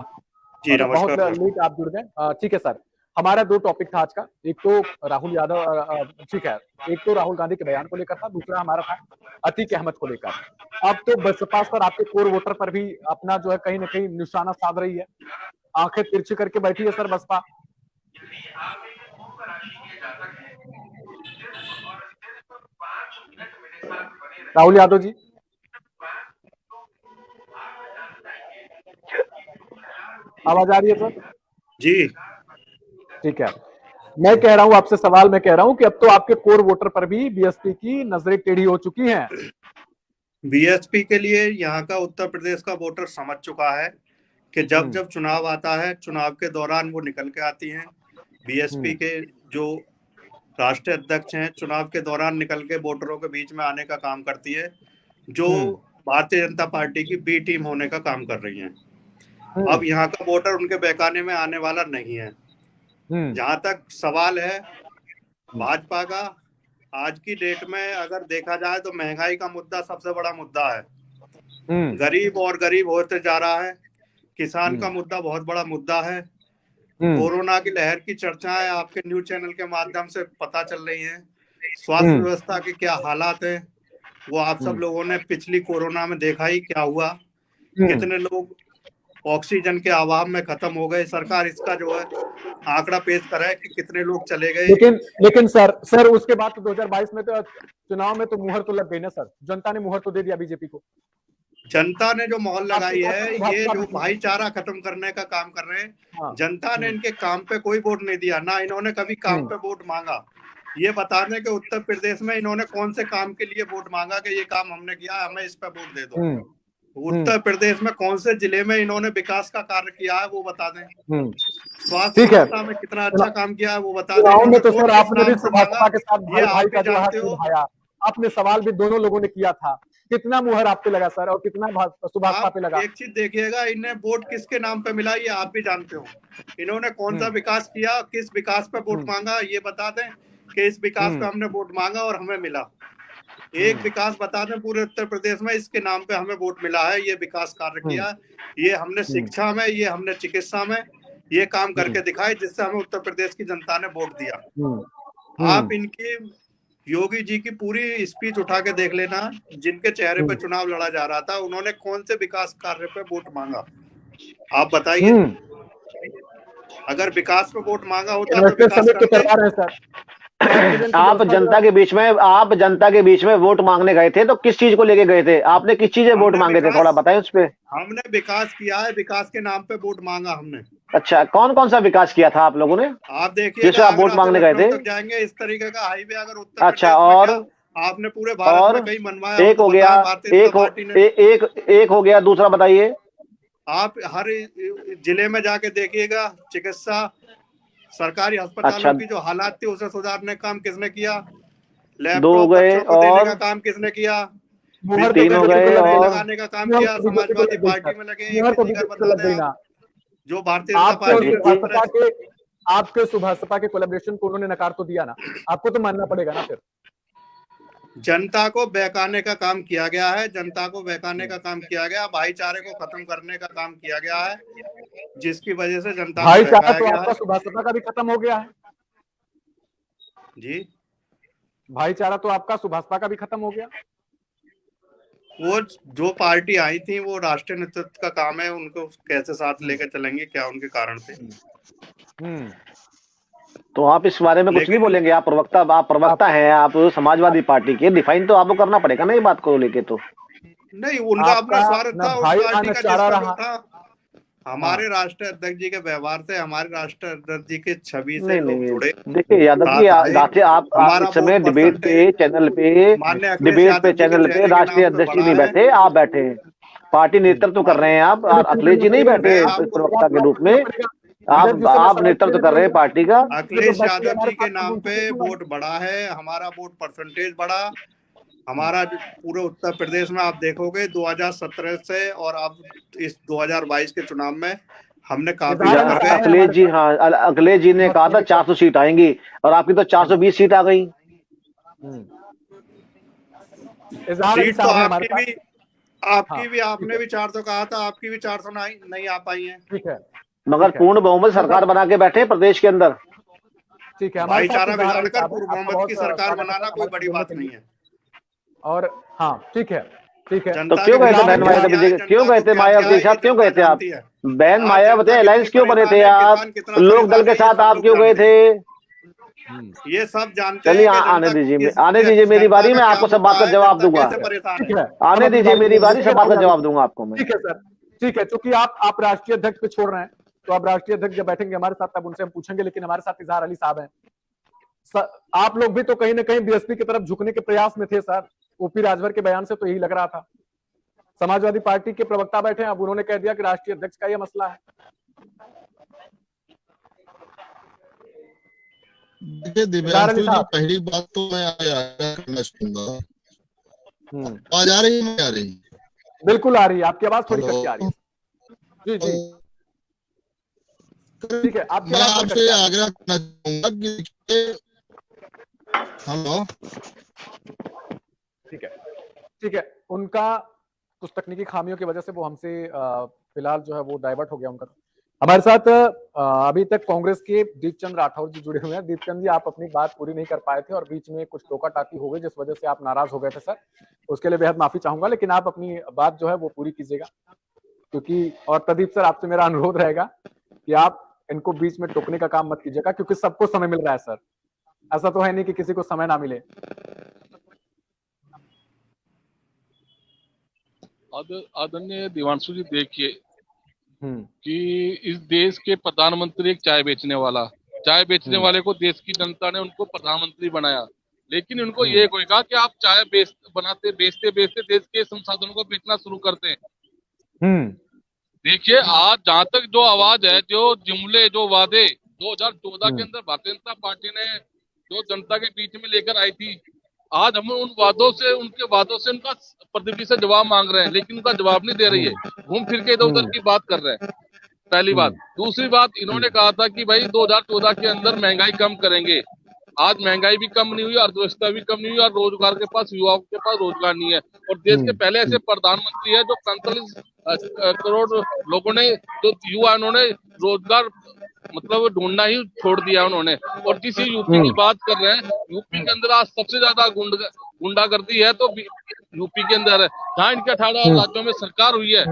जी नमस्कार। बहुत लेट आप जुड़ गए, ठीक है सर। हमारा दो टॉपिक था आज का, एक तो राहुल यादव, ठीक है, एक तो राहुल गांधी के बयान को लेकर था, दूसरा हमारा था अतीक अहमद को लेकर। अब तो बसपा पर आपके कोर वोटर पर भी अपना जो है कहीं ना कहीं निशाना साध रही है, आंखें तिरछी करके बैठी है सर बसपा। राहुल यादव जी आवाज आ रही है सर? जी ठीक है। मैं कह रहा हूं आपसे सवाल, मैं कह रहा हूं कि अब तो आपके कोर वोटर पर भी बीएसपी की नजरें टेढ़ी हो चुकी हैं। बीएसपी के लिए यहाँ का उत्तर प्रदेश का वोटर समझ चुका है कि जब जब चुनाव आता है, चुनाव के दौरान वो निकल के आती हैं। बीएसपी के जो राष्ट्रीय अध्यक्ष हैं, चुनाव के दौरान निकल के वोटरों के बीच में आने का काम करती है, जो भारतीय जनता पार्टी की बी टीम होने का काम कर रही है। अब यहाँ का वोटर उनके बहकाने में आने वाला नहीं है। जहां तक सवाल है भाजपा का, आज की डेट में अगर देखा जाए तो महंगाई का मुद्दा सबसे बड़ा मुद्दा है। गरीब और गरीब होते जा रहा है। किसान का मुद्दा बहुत बड़ा मुद्दा है। कोरोना की लहर की चर्चाएं आपके न्यूज चैनल के माध्यम से पता चल रही हैं। स्वास्थ्य व्यवस्था के क्या हालात है वो आप सब लोगों ने पिछली कोरोना में देखा ही क्या हुआ। कितने लोग ऑक्सीजन के अभाव में खत्म हो गए। सरकार इसका जो है आंकड़ा पेश करे कि कितने लोग चले गए। लेकिन सर उसके बाद तो 2022 में तो चुनाव में तो मुहर तो लग गई ना सर, जनता ने मुहर तो दे दिया बीजेपी को। जनता ने जो मोहर लगाई है, ये जो भाईचारा खत्म करने का काम कर रहे हैं। जनता ने इनके काम पे कोई वोट नहीं दिया, ना इन्होंने कभी काम पे वोट मांगा। ये बता दें कि उत्तर प्रदेश में इन्होंने कौन से काम के लिए वोट मांगा कि ये काम हमने किया, हमें इस पे वोट दे दो। उत्तर प्रदेश में कौन से जिले में इन्होंने विकास का कार्य किया है वो बता दें। स्वास्थ्य व्यवस्था में कितना अच्छा काम किया है वो बता दें। तो सर आपने भी भाजपा के साथ भाई का जो हाथ निभाया, आपने सवाल भी दोनों लोगों ने किया था। कितना मुहर आप पे लगा सर और कितना सुभाषपा पे लगा? एक चीज देखिएगा, इन्हें वोट किसके नाम पे मिला ये आप भी जानते हो। इन्होंने कौन सा विकास किया, किस विकास पे वोट मांगा, ये बता दें कि इस विकास पे हमने वोट मांगा और हमें मिला। एक विकास बता दें पूरे उत्तर प्रदेश में, इसके नाम पे हमें वोट मिला है, ये विकास कार्य किया, ये हमने शिक्षा में, ये हमने चिकित्सा में, ये काम करके दिखाए जिससे हमें उत्तर प्रदेश की जनता ने वोट दिया। आप इनकी योगी जी की पूरी स्पीच उठा के देख लेना, जिनके चेहरे पे चुनाव लड़ा जा रहा था उन्होंने कौन से विकास कार्य पे वोट मांगा, आप बताइए। अगर विकास पे वोट मांगा होता तो विकास करते। आप जनता के बीच में वोट मांगने गए थे तो किस चीज को लेके गए थे? आपने किस चीज वोट मांगे थे, थोड़ा बताएं उस पे। हमने विकास किया है, विकास के नाम पे वोट मांगा हमने। अच्छा, कौन कौन सा विकास किया था आप लोगों ने? आप देखिए, जिससे आप वोट मांगने गए थे। जाएंगे इस तरीके का हाईवे अगर उत्तर अच्छा, और आपने पूरे भारत में कहीं बनवाया? एक हो गया, एक हो गया, दूसरा बताइए। आप हर जिले में जाके देखिएगा, चिकित्सा सरकारी अस्पतालों की जो हालात थी उसे सुधारने का काम किसने किया? लैपटॉप बच्चों को देने का काम किसने किया? 3 हो गए, और लगाने का काम किया समाजवादी पार्टी में लगे। जो भारतीय जनता पार्टी आपके सुभाषपा के कोलैबोरेशन को उन्होंने नकार तो दिया ना, आपको तो मानना पड़ेगा ना। फिर जनता को बहकाने का काम किया गया है, जनता को बहकाने का काम किया गया, भाईचारे को खत्म करने का काम किया गया है, जिसकी वजह से जनता भाईचारा तो आपका सुभाषपा का भी खत्म हो गया है जी। भाईचारा तो आपका सुभाषपा का भी खत्म हो गया। वो जो पार्टी आई थी वो राष्ट्रीय नेतृत्व का काम है, उनको कैसे साथ लेकर चलेंगे, क्या उनके कारण थे। तो आप इस बारे में कुछ नहीं बोलेंगे? आप प्रवक्ता हैं, आप समाजवादी पार्टी के, डिफाइन तो आपको करना पड़ेगा ना ये बात को लेके। तो नहीं, उनका अपना स्वार्थ था, उस पार्टी का जिसका था। हमारे राष्ट्रीय अध्यक्ष जी के व्यवहार से, हमारे राष्ट्रीय अध्यक्ष जी के छवि से लोग जुड़े। देखिए यादव जी, आप इस समय डिबेट पे चैनल पे राष्ट्रीय अध्यक्ष जी नहीं बैठे, आप बैठे हैं, पार्टी नेतृत्व कर रहे हैं आप, और अखिलेश जी नहीं बैठे प्रवक्ता के रूप में, आप नेतृत्व कर रहे हैं पार्टी का। अखिलेश यादव जी के नाम पे वोट बढ़ा है, हमारा वोट परसेंटेज बढ़ा। हमारा पूरे उत्तर प्रदेश में आप देखोगे 2017 से और अब इस 2022 के चुनाव में हमने काफी अखिलेश जी ने कहा था 400 सीट आएंगी, और आपकी तो 420 सीट आ गई। सीट तो आपकी भी आपने भी 400 कहा था, आपकी भी 400 नहीं आ पाई है। ठीक है, मगर पूर्ण बहुमत सरकार बना के बैठे प्रदेश के अंदर। ठीक है, भाईचारा बिगाड़कर पूर्ण बहुमत की सरकार बनाना कोई बड़ी बात नहीं है। और हाँ, ठीक है। तो क्यों गए थे बहन मायावती जी, क्यों गए थे मायावती के साथ, क्यों गए थे आप? बहन मायावती अलायंस क्यों बने थे आप? लोक दल के साथ आप क्यों गए थे? ये सब जानते हैं। चलिए आने दीजिए मेरी बारी, मैं आपको सब बात का जवाब दूंगा। आने दीजिए मेरी बारी, सब बात का जवाब दूंगा आपको मैं। ठीक है सर, ठीक है। चूंकि आप राष्ट्रीय अध्यक्ष पे छोड़ रहे हैं, तो आप राष्ट्रीय अध्यक्ष जब बैठेंगे हमारे साथ तब उनसे हम पूछेंगे। लेकिन हमारे साथ इजहार अली साहब हैं। आप लोग भी तो कहीं ना कहीं बीएसपी की तरफ झुकने के प्रयास में थे सर। ओपी राजभर के बयान से तो यही लग रहा था। समाजवादी पार्टी के प्रवक्ता बैठे हैं, अब उन्होंने कह दिया कि राष्ट्रीय अध्यक्ष का यह मसला है। देखिए दिव्यांशु जी, पहली बात तो मैं करना चाहूंगा, आवाज आ रही है? आ रही है? बिल्कुल आ रही है, आपकी आवाज थोड़ी कट के आ रही है। जी जी, ठीक है। मैं आपसे आग्रह करना चाहूंगा कि हेलो, ठीक है। उनका कुछ तकनीकी खामियों की वजह से वो हमसे फिलहाल जो है वो डाइवर्ट हो गया उनका। हमारे साथ अभी तक कांग्रेस के दीपचंद राठौर जी जुड़े हुए हैं। दीपचंद जी, आप अपनी बात पूरी नहीं कर पाए थे और बीच में कुछ टोका टाकी हो गई, जिस वजह से आप नाराज हो गए थे सर। उसके लिए बेहद माफी चाहूंगा, लेकिन आप अपनी बात जो है वो पूरी कीजिएगा। क्योंकि और प्रदीप सर, आपसे मेरा अनुरोध रहेगा कि आप इनको बीच में टोकने का काम मत कीजिएगा, क्योंकि सबको समय मिल रहा है सर। ऐसा तो है नहीं कि किसी को समय ना मिले। आदरणीय दिव्यांशु जी, देखिए कि इस देश के प्रधानमंत्री एक चाय बेचने वाले को देश की जनता ने उनको प्रधानमंत्री बनाया। लेकिन उनको ये कोई कहा कि आप चाय बेचते बेचते देश के संसाधनों को बेचना शुरू करते हैं। देखिए, आज जहां तक जो आवाज है, जो जुमले, जो वादे 2014 के अंदर भारतीय जनता पार्टी ने जो जनता के बीच में लेकर आई थी, आज हम उनके वादों से उनका प्रदीप से जवाब मांग रहे हैं, लेकिन उनका जवाब नहीं दे रही है। घूम फिर के इधर उधर की बात कर रहे हैं, पहली बात। दूसरी बात, इन्होंने कहा था कि भाई 2014 के अंदर महंगाई कम करेंगे। आज महंगाई भी कम नहीं हुई, अर्थव्यवस्था भी कम नहीं हुई, और रोजगार के पास, युवाओं के पास रोजगार नहीं है। और देश के पहले ऐसे प्रधानमंत्री है जो 45 करोड़ लोगों ने, जो युवा, उन्होंने रोजगार मतलब ढूंढना ही छोड़ दिया उन्होंने। और जिस यूपी की बात कर रहे हैं, यूपी के अंदर आज सबसे ज्यादा गुंडागर्दी है तो यूपी के अंदर है, जहाँ इनके 18 राज्यों में सरकार हुई है,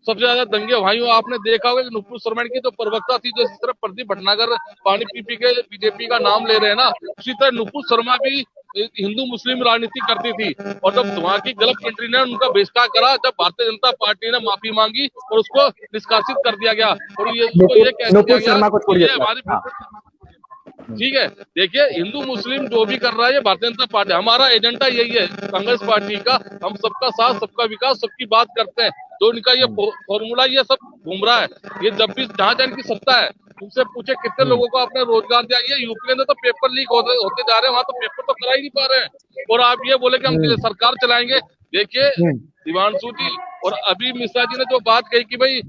सबसे ज्यादा दंगे भाइयों। आपने देखा होगा कि नुपुर शर्मा की जो प्रवक्ता थी, जो इस तरह प्रदीप भटनागर पानी पी के बीजेपी का नाम ले रहे हैं ना, उसी तरह नुपुर शर्मा भी हिंदू मुस्लिम राजनीति करती थी। और जब वहाँ की गलत कंट्री ने उनका बहिष्कार करा, जब भारतीय जनता पार्टी ने माफी मांगी और उसको निष्कासित कर दिया गया। और ये कह दिया गया हमारी, ठीक है, देखिए हिंदू मुस्लिम जो भी कर रहा है ये भारतीय जनता पार्टी, हमारा एजेंडा यही है कांग्रेस पार्टी का, हम सबका साथ, सबका विकास, सबकी बात करते हैं। तो इनका ये फॉर्मूला ये सब घूम रहा है। ये जब भी जहाँ जहाँ की सत्ता है, उनसे पूछे कितने लोगों को आपने रोजगार दिया। ये यूपी के अंदर तो पेपर लीक होते जा रहे हैं, वहां तो पेपर तो करा ही नहीं पा रहे हैं। और आप ये बोले कि हम सरकार चलाएंगे। देखिए दिवांशु जी और अभी मिश्रा जी ने जो बात कही कि भाई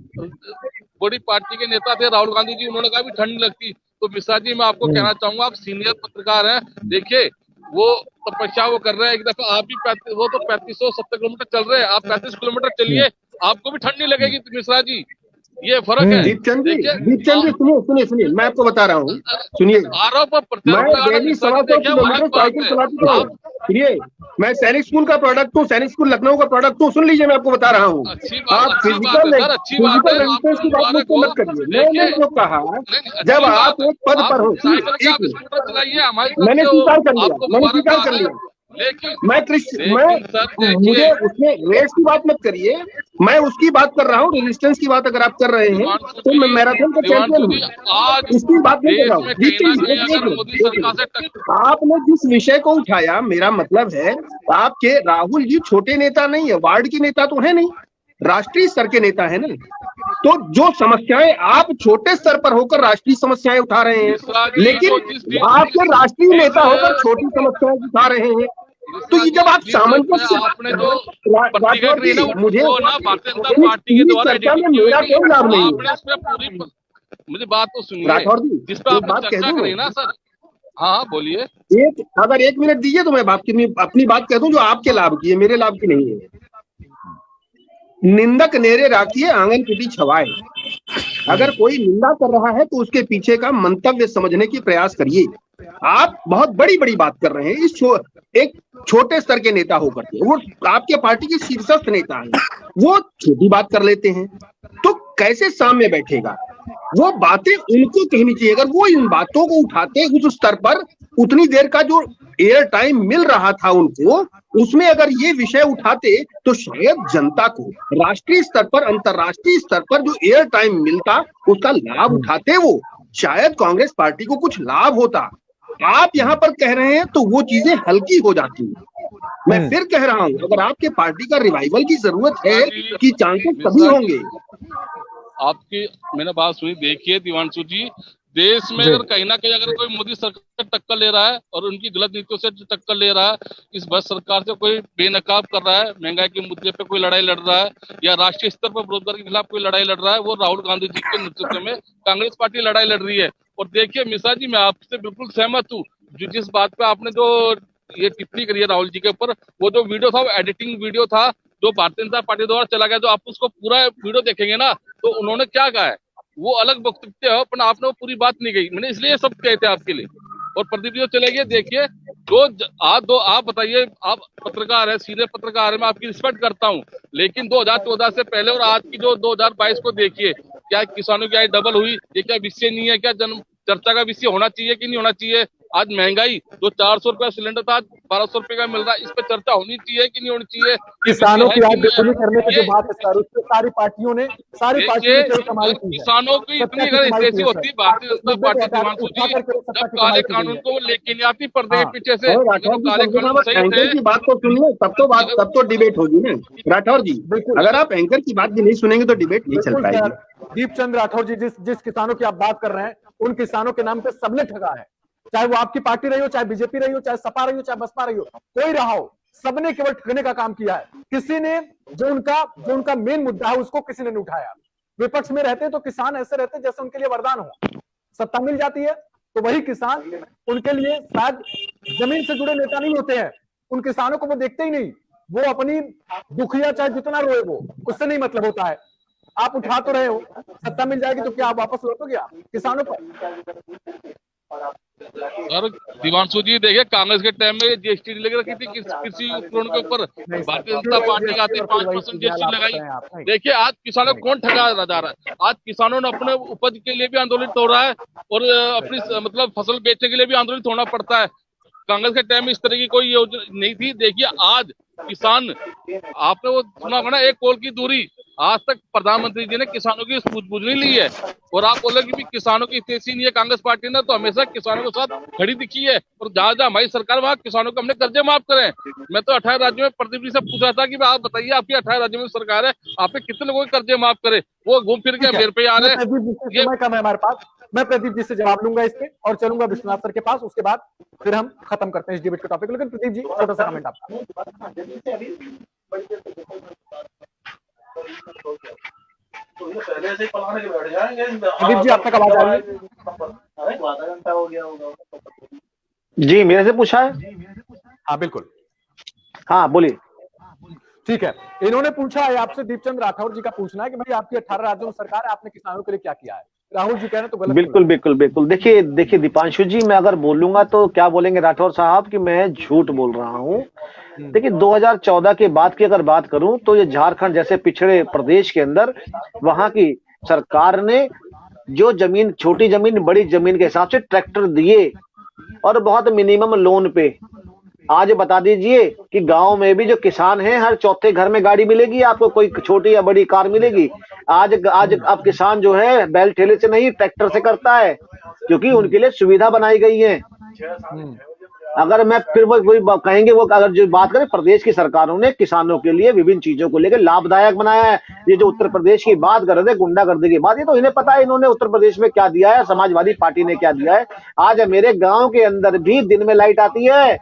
बड़ी पार्टी के नेता थे राहुल गांधी जी, उन्होंने कहा भी ठंड लगती। तो मिश्रा जी मैं आपको कहना चाहूंगा, आप सीनियर पत्रकार हैं, देखिए वो तपस्या वो कर रहे हैं। एक दफा आप भी वो तो 3570 किलोमीटर चल रहे हैं, आप 35 किलोमीटर चलिए, आपको भी ठंड नहीं लगेगी मिश्रा जी, ये फर्क है। दीपचंद जी सुनिए, मैं आपको बता रहा हूँ, सुनिए, आरोप मैं डेली 125 किलोमीटर साइकिल चलाती हूँ। सुनिए, मैं सैनिक स्कूल का प्रोडक्ट हूँ, सैनिक स्कूल लखनऊ का प्रोडक्ट हूँ। सुन लीजिए, मैं आपको बता रहा हूँ, आप फिजिकल रेजिस्टेंस की बात मुझको मत करिए। मैंने जो कहा, जब आप एक पद पर हो, मैंने स्वीकार कर लिया, मुझे उसमें रेस की बात मत करिए, मैं उसकी बात कर रहा हूँ। रेजिस्टेंस की बात अगर आप कर रहे हैं तो मैं मैराथन का चैंपियन हूँ, इसकी बात नहीं कर रहा हूँ। आपने जिस विषय को उठाया, मेरा मतलब है आपके राहुल जी छोटे नेता नहीं है, वार्ड की नेता तो है नहीं, राष्ट्रीय स्तर के नेता है ना। तो जो समस्याएं आप छोटे स्तर पर होकर राष्ट्रीय समस्याएं उठा रहे हैं, लेकिन आपके राष्ट्रीय नेता होकर छोटी समस्याएं उठा रहे हैं। तो ये जब आप सामंजस्य, मुझे चर्चा में मेरा कोई लाभ नहीं है। मुझे बात तो सुनिए, राठौर जी, जिस पर आप चर्चा करें ना सर। हाँ बोलिए। अगर 1 मिनट दीजिए तो मैं अपनी बात कह दूं जो आपके लाभ की है, मेरे लाभ की नहीं है। निंदक नेरे राखिए, आंगन पिटी छवाए। अगर कोई निंदा कर रहा है तो उसके पीछे का मंतव्य समझने की प्रयास करिए। आप बहुत बड़ी बड़ी बात कर रहे हैं, एक छोटे स्तर के नेता होकर के, वो आपके पार्टी के शीर्षस्थ नेता हैं, वो छोटी बात कर लेते हैं, तो कैसे सामने बैठेगा? वो बातें उनको कहनी चाहिए। अगर वो इन बातों को उठाते उस स्तर पर, उतनी देर का जो एयर टाइम मिल रहा था उनको, उसमें अगर ये विषय उठाते तो शायद जनता को राष्ट्रीय स्तर पर, अंतरराष्ट्रीय स्तर पर जो एयर टाइम मिलता उसका लाभ उठाते, वो शायद कांग्रेस पार्टी को कुछ लाभ होता। आप यहाँ पर कह रहे हैं तो वो चीजें हल्की हो जाती है। मैं फिर कह रहा हूँ, अगर आपके पार्टी का रिवाइवल की जरूरत है कि चांसेस तभी होंगे। आपकी मैंने बात सुनी। देखिए दिवांशु जी, देश में अगर कहीं ना कहीं अगर कोई मोदी सरकार टक्कर ले रहा है और उनकी गलत नीतियों से टक्कर ले रहा है, इस बस सरकार से कोई बेनकाब कर रहा है, महंगाई के मुद्दे पे कोई लड़ाई लड़ रहा है, या राष्ट्रीय स्तर पर बेरोजगार के खिलाफ कोई लड़ाई लड़ रहा है, वो राहुल गांधी जी के नेतृत्व में कांग्रेस पार्टी लड़ाई लड़ रही है। और देखिए मिश्रा जी, मैं आपसे बिल्कुल सहमत हूँ। जिस बात पे आपने जो ये टिप्पणी करी है राहुल जी के ऊपर, वो जो वीडियो था, वो एडिटिंग वीडियो था जो भारतीय जनता पार्टी द्वारा चला गया। जो आप उसको पूरा वीडियो देखेंगे ना, तो उन्होंने क्या कहा है, वो अलग वक्तव्य है, पर आपने वो पूरी बात नहीं कही। मैंने इसलिए सब कहे थे आपके लिए। और प्रदीप जी चले गए। देखिए आप बताइए, आप पत्रकार है, सीनियर पत्रकार है, मैं आपकी रिस्पेक्ट करता हूँ, लेकिन 2014 से पहले और आज की जो 2022 को देखिए, क्या किसानों की आय डबल हुई? ये क्या विषय नहीं है? क्या चर्चा का विषय होना चाहिए कि नहीं होना चाहिए? आज महंगाई जो 400 रुपया सिलेंडर था, 1200 रुपए का मिल रहा है, इस पर चर्चा होनी चाहिए कि नहीं होनी चाहिए? किसानों की आय दोगुनी करने की जो बात है सर, उस पर सारी पार्टियों ने किसानों की इतनी अगर ऐसी होती भारतीय जनता पार्टी दिवांशु जी, जब काले कानून को लेके नहीं आती पर्दे के पीछे से, काले कानून सही थे। की बात तो सुनिए, तब तो डिबेट होगी ना राठौर जी। अगर आप एंकर की बात भी नहीं सुनेंगे तो डिबेट नहीं चल पाएगी। दीपचंद राठौर जी, जिस किसानों की आप बात कर रहे हैं, उन किसानों के नाम पे सबने ठगा है। चाहे वो आपकी पार्टी रही हो, चाहे बीजेपी रही हो, चाहे सपा रही हो, चाहे बसपा रही हो, कोई रहा हो, सबने केवल ठगने का काम किया है। किसी ने जो उनका मेन मुद्दा है उसको किसी ने नहीं उठाया। विपक्ष में रहते तो किसान ऐसे रहते जैसे उनके लिए वरदान हो। सत्ता मिल जाती है तो वही किसान, उनके लिए शायद जमीन से जुड़े नेता नहीं होते हैं, उन किसानों को वो देखते ही नहीं, वो अपनी दुखिया चाहे जितना रोए वो, उससे नहीं मतलब होता है। आप उठा तो रहे हो, सत्ता मिल जाएगी तो क्या आप वापस लौटोगे आप किसानों पर? सर दिवांशु जी देखिए, कांग्रेस के टाइम में जीएसटी लेकर रखी थी कृषि उपकरणों के ऊपर, भारतीय जनता पार्टी आती 5% जीएसटी लगाई। देखिए आज किसानों को कौन ठगा जा रहा है, आज किसानों ने अपने उपज के लिए भी आंदोलित हो रहा है और अपनी मतलब फसल बेचने के लिए भी आंदोलित होना पड़ता है। कांग्रेस के टाइम में इस तरह की कोई योजना नहीं थी। देखिए आज किसान, आपने वो सुना होगा ना, एक कोल की दूरी, आज तक प्रधानमंत्री जी ने किसानों की सूझबूझ नहीं ली है। और आप बोले कि किसानों की हितैषी नहीं है कांग्रेस पार्टी ने, तो हमेशा किसानों के साथ खड़ी दिखी है। और जहां जहां हमारी सरकार, वहां किसानों को हमने कर्जे माफ करे। मैं तो 18 राज्यों में प्रदीप जी से पूछ रहा था कि आप बताइए, आपकी 18 राज्यों में सरकार है, आपने कितने लोगों के कर्जे माफ करे? वो घूम फिर के मेरे पे आ रहे हैं। समय कम है हमारे पास, मैं प्रदीप जी से जवाब लूंगा इस पे और चलूंगा विश्वनाथ सर के पास, उसके बाद फिर हम खत्म करते हैं इस डिबेट के टॉपिक। लेकिन प्रदीप जी छोटा सा कमेंट आपका। प्रदीप जी आप तक आवाज आ रही है? जी मेरे से पूछा है? हाँ बिल्कुल, हाँ बोलिए। ठीक है, इन्होंने पूछा है आपसे, दीपचंद राठौर जी का पूछना है कि भाई आपकी 18 राज्यों में सरकार है, आपने किसानों के लिए क्या किया है? राहुल जी कह रहे हैं तो गलत। बिल्कुल बिल्कुल बिल्कुल। देखिए दीपांशु जी, मैं अगर बोलूंगा तो क्या बोलेंगे राठौर साहब कि मैं झूठ बोल रहा हूं। देखिए 2014 के बाद की अगर बात करूं तो ये झारखंड जैसे पिछड़े प्रदेश के अंदर वहां की सरकार ने जो जमीन, छोटी जमीन बड़ी जमीन के हिसाब से ट्रैक्टर दिए और बहुत मिनिमम लोन पे। आज बता दीजिए कि गांव में भी जो किसान हैं, हर चौथे घर में गाड़ी मिलेगी आपको, कोई छोटी या बड़ी कार मिलेगी। आज अब किसान जो है बैल ठेले से नहीं, ट्रैक्टर से करता है, क्योंकि उनके लिए सुविधा बनाई गई है। अगर मैं फिर वही कहेंगे, वो अगर जो बात करें, प्रदेश की सरकारों ने किसानों के लिए विभिन्न चीजों को लेकर लाभदायक बनाया है। ये जो उत्तर प्रदेश की बात कर रहे थे, गुंडागर्दी की बात, ये तो इन्हें पता है इन्होंने उत्तर प्रदेश में क्या दिया है, समाजवादी पार्टी ने क्या दिया है। आज मेरे गांव के अंदर भी दिन में लाइट आती है।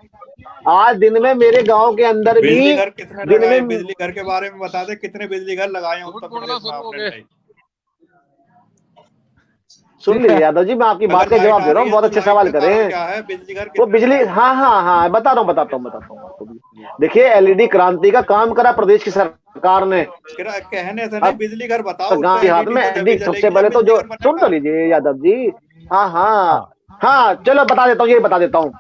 आज दिन में मेरे गांव के अंदर भी दिन में बिजली घर के बारे में बता दे, कितने बिजली घर लगाए हैं उत्तर प्रदेश में आपने? सुन लीजिए यादव जी, मैं आपकी बात का जवाब दे रहा हूँ, बहुत अच्छे सवाल करे हैं। वो बिजली, हाँ हाँ बताता हूँ। देखिए एलईडी क्रांति का काम करा प्रदेश की सरकार ने, कहने से नहीं, बिजली घर बताओ। गांव हाथ में एलईडी सबसे पहले तो जो, सुन तो लीजिए यादव जी, हाँ चलो बता देता हूँ, ये बता देता हूँ।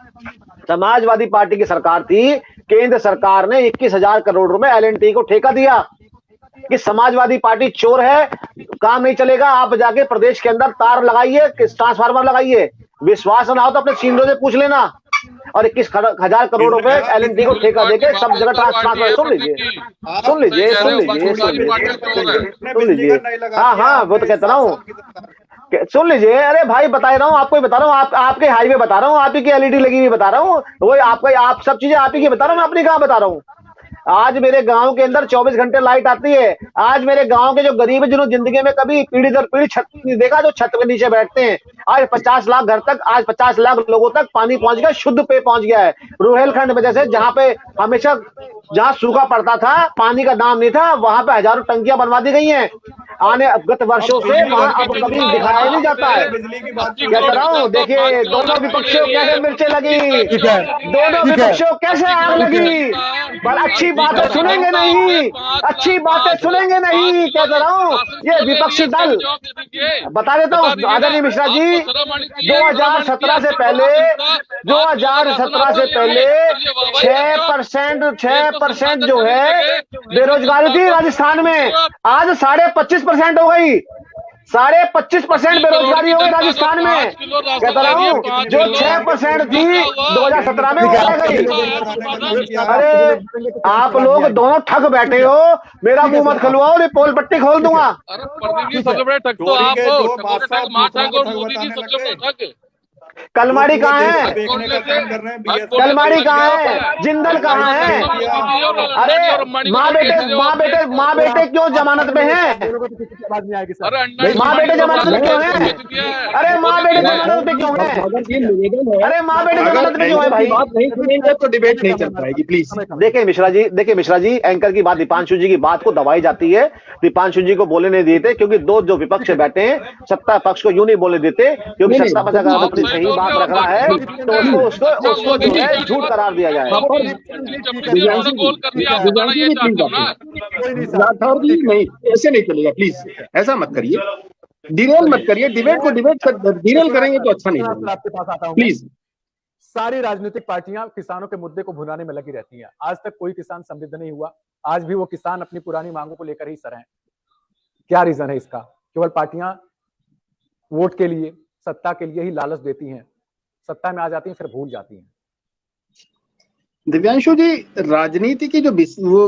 समाजवादी पार्टी की सरकार थी, केंद्र सरकार ने 21,000 करोड़ रुपए एलएनटी को ठेका दिया कि समाजवादी पार्टी चोर है, काम नहीं चलेगा, आप जाके प्रदेश के अंदर तार लगाइए, ट्रांसफार्मर लगाइए। विश्वास ना हो तो अपने सीनियरों से पूछ लेना। और 21,000 करोड़ रुपए एलएनटी को ठेका देके सब जगह ट्रांसफार्मर। सुन लीजिए, हाँ वो तो कहता रहा हूँ, सुन लीजिए। अरे भाई बता रहा हूँ, आपको ही बता रहा हूँ, आपके हाईवे बता रहा हूँ, आप ही की एलईडी लगी हुई बता रहा हूँ, वही आपका, आप सब चीजें आप ही की बता रहा हूँ, मैं अपनी कहाँ बता रहा हूँ। आज मेरे गांव के अंदर 24 घंटे लाइट आती है। आज मेरे गांव के जो गरीब है, जिन्होंने जिंदगी में कभी पीढ़ी दर पीढ़ी छत नहीं देखा, जो छत के नीचे बैठते हैं, आज 50 लाख घर तक, आज 50 लाख लोगों तक पानी पहुंच गया, शुद्ध पेय पहुंच गया है। रुहेलखंड में जैसे जहां पे हमेशा जहां सूखा पड़ता था, पानी का नाम नहीं था, वहां पे हजारों टंकियां बनवा दी गई हैं। आने गत वर्षों से वहां अब कभी दिखाया नहीं जाता है। क्या कर रहा हूँ, देखिए दोनों विपक्षों कैसे मिर्चें लगी, दोनों विपक्षों कैसे आग लगी। पर अच्छी बातें सुनेंगे नहीं, अच्छी बातें सुनेंगे नहीं। क्या कर रहा हूँ, ये विपक्षी दल, बता देता हूँ आदरणीय मिश्रा जी, 2017 से पहले 6% जो है बेरोजगारी थी राजस्थान में, आज 25.5% हो गई। 25.5% बेरोजगारी हो गई राजस्थान में। कहता रहा हूँ, जो 6% थी 2017 में हो गई। अरे आप लोग दोनों ठग बैठे हो, मेरा मुंह मत खुलवाओ, नहीं पोल पट्टी खोल दूंगा। सबसे बड़े ठग तो आप हो। कलमाड़ी कहाँ है, कलमाड़ी कहाँ है, जिंदल कहाँ है? अरे माँ बेटे क्यों जमानत में हैं? माँ बेटे जमानत में क्यों हैं? अरे माँ बेटे जमानत में क्यों हैं? अरे माँ बेटे जमानत में क्यों है भाई? नहीं सुनेंगे तो डिबेट नहीं चल पाएगी, प्लीज। देखिए मिश्रा जी, एंकर की बात, दीपांशु जी की बात को दबाई जाती है। दीपांशु जी को बोलने नहीं देते, क्योंकि दो जो विपक्ष बैठे हैं, सत्ता पक्ष को यूं नहीं बोलने देते, क्योंकि सत्ता पक्ष अगर सही बात रख रहा है तो उसको जो है झूठ करार दिया जाए। राठौर जी नहीं, ऐसे नहीं चलेगा, प्लीज ऐसा मत करिए, डिरेल मत करिए, डिबेट को डिरेल करेंगे तो अच्छा नहीं लगेगा। आपके पास आता हूं, प्लीज। सारी राजनीतिक पार्टियां किसानों के मुद्दे को भुनाने में लगी रहती हैं। आज तक कोई किसान समृद्ध नहीं हुआ, आज भी वो किसान अपनी पुरानी मांगों को लेकर ही सर हैं। क्या रीजन है इसका? केवल पार्टियां वोट के लिए, सत्ता के लिए ही लालच देती हैं, सत्ता में आ जाती हैं फिर भूल जाती हैं। दिव्यांशु जी, राजनीति की जो वो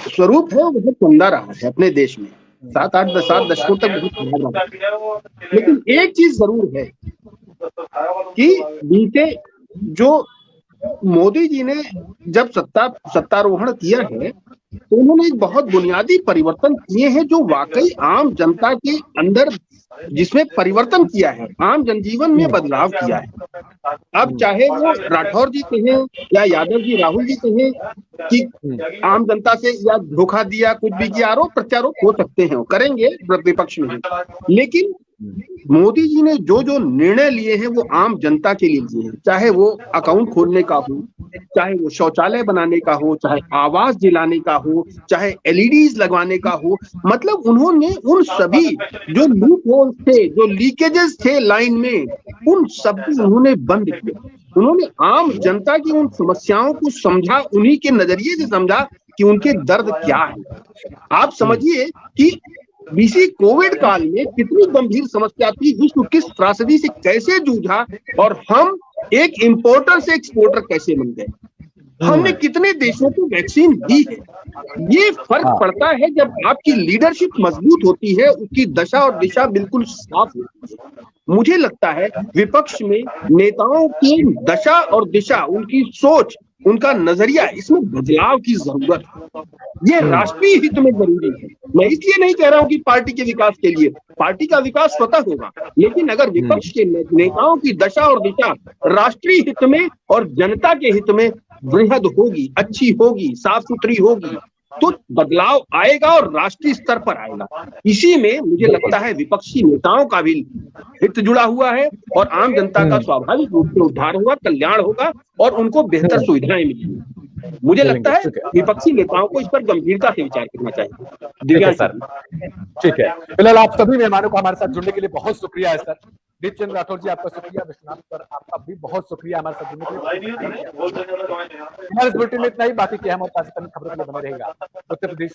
स्वरूप है वो बहुत गंदा रहा है अपने देश में, 7 दशकों तक बहुत खराब रहा। लेकिन एक चीज जरूर है कि बीते जो मोदी जी ने जब सत्तारोहण किया है तो उन्होंने एक बहुत बुनियादी परिवर्तन किए हैं जो वाकई आम जनता के अंदर, जिसमें परिवर्तन किया है, आम जनजीवन में बदलाव किया है। अब चाहे वो राठौर जी कहें या यादव जी, राहुल जी कहें कि आम जनता से या धोखा दिया, कुछ भी किया, आरोप प्रत्यारोप हो सकते हैं, करेंगे विपक्ष में, लेकिन मोदी जी ने जो जो निर्णय लिए हैं वो आम जनता के लिए लिए हैं। चाहे वो अकाउंट खोलने का हो, चाहे वो शौचालय बनाने का हो, चाहे आवास दिलाने का हो, चाहे एलईडीज लगवाने का हो, मतलब उन्होंने उन सभी जो लूप होल्स थे, जो लीकेजेस थे लाइन में, उन सब को उन्होंने बंद किया। उन्होंने आम जनता की उन समस्याओं को समझा, उन्हीं के नजरिए से समझा कि उनके दर्द क्या है। आप समझिए कि बीसी कोविड काल में कितनी गंभीर समस्या थी, विश्व किस त्रासदी से कैसे जूझा, और हम एक इंपोर्टर से एक्सपोर्टर कैसे बन गए, हमने कितने देशों को वैक्सीन दी है। ये फर्क पड़ता है जब आपकी लीडरशिप मजबूत होती है, उसकी दशा और दिशा बिल्कुल साफ होती है। मुझे लगता है विपक्ष में नेताओं की दशा और दिशा, उनकी सोच, उनका नजरिया, इसमें बदलाव की जरूरत है। ये राष्ट्रीय हित में जरूरी है। मैं इसलिए नहीं कह रहा हूं कि पार्टी के विकास के लिए, पार्टी का विकास स्वतः होगा, लेकिन अगर विपक्ष के नेताओं की दशा और दिशा राष्ट्रीय हित में और जनता के हित में वृहद होगी, अच्छी होगी, साफ सुथरी होगी, तो बदलाव आएगा और राष्ट्रीय स्तर पर आएगा। इसी में मुझे लगता है विपक्षी नेताओं का भी हित जुड़ा हुआ है और आम जनता का स्वाभाविक रूप से उद्धार होगा, कल्याण होगा और उनको बेहतर सुविधाएं मिलेंगी। मुझे लगता है विपक्षी नेताओं को इस पर गंभीरता से विचार करना चाहिए। दिव्यांश सर, ठीक है। फिलहाल आप सभी मेहमानों को हमारे साथ जुड़ने के लिए बहुत शुक्रिया है सर। दीपचंद राठौर जी आपका शुक्रिया, विश्वनाथ सर आपका भी बहुत शुक्रिया हमारे साथ जुड़ने के लिए। हमारे इस बुलेटिन में इतना ही, बाकी की अहम और ताज़ा खबरों के लिए बने रहेगा उत्तर प्रदेश।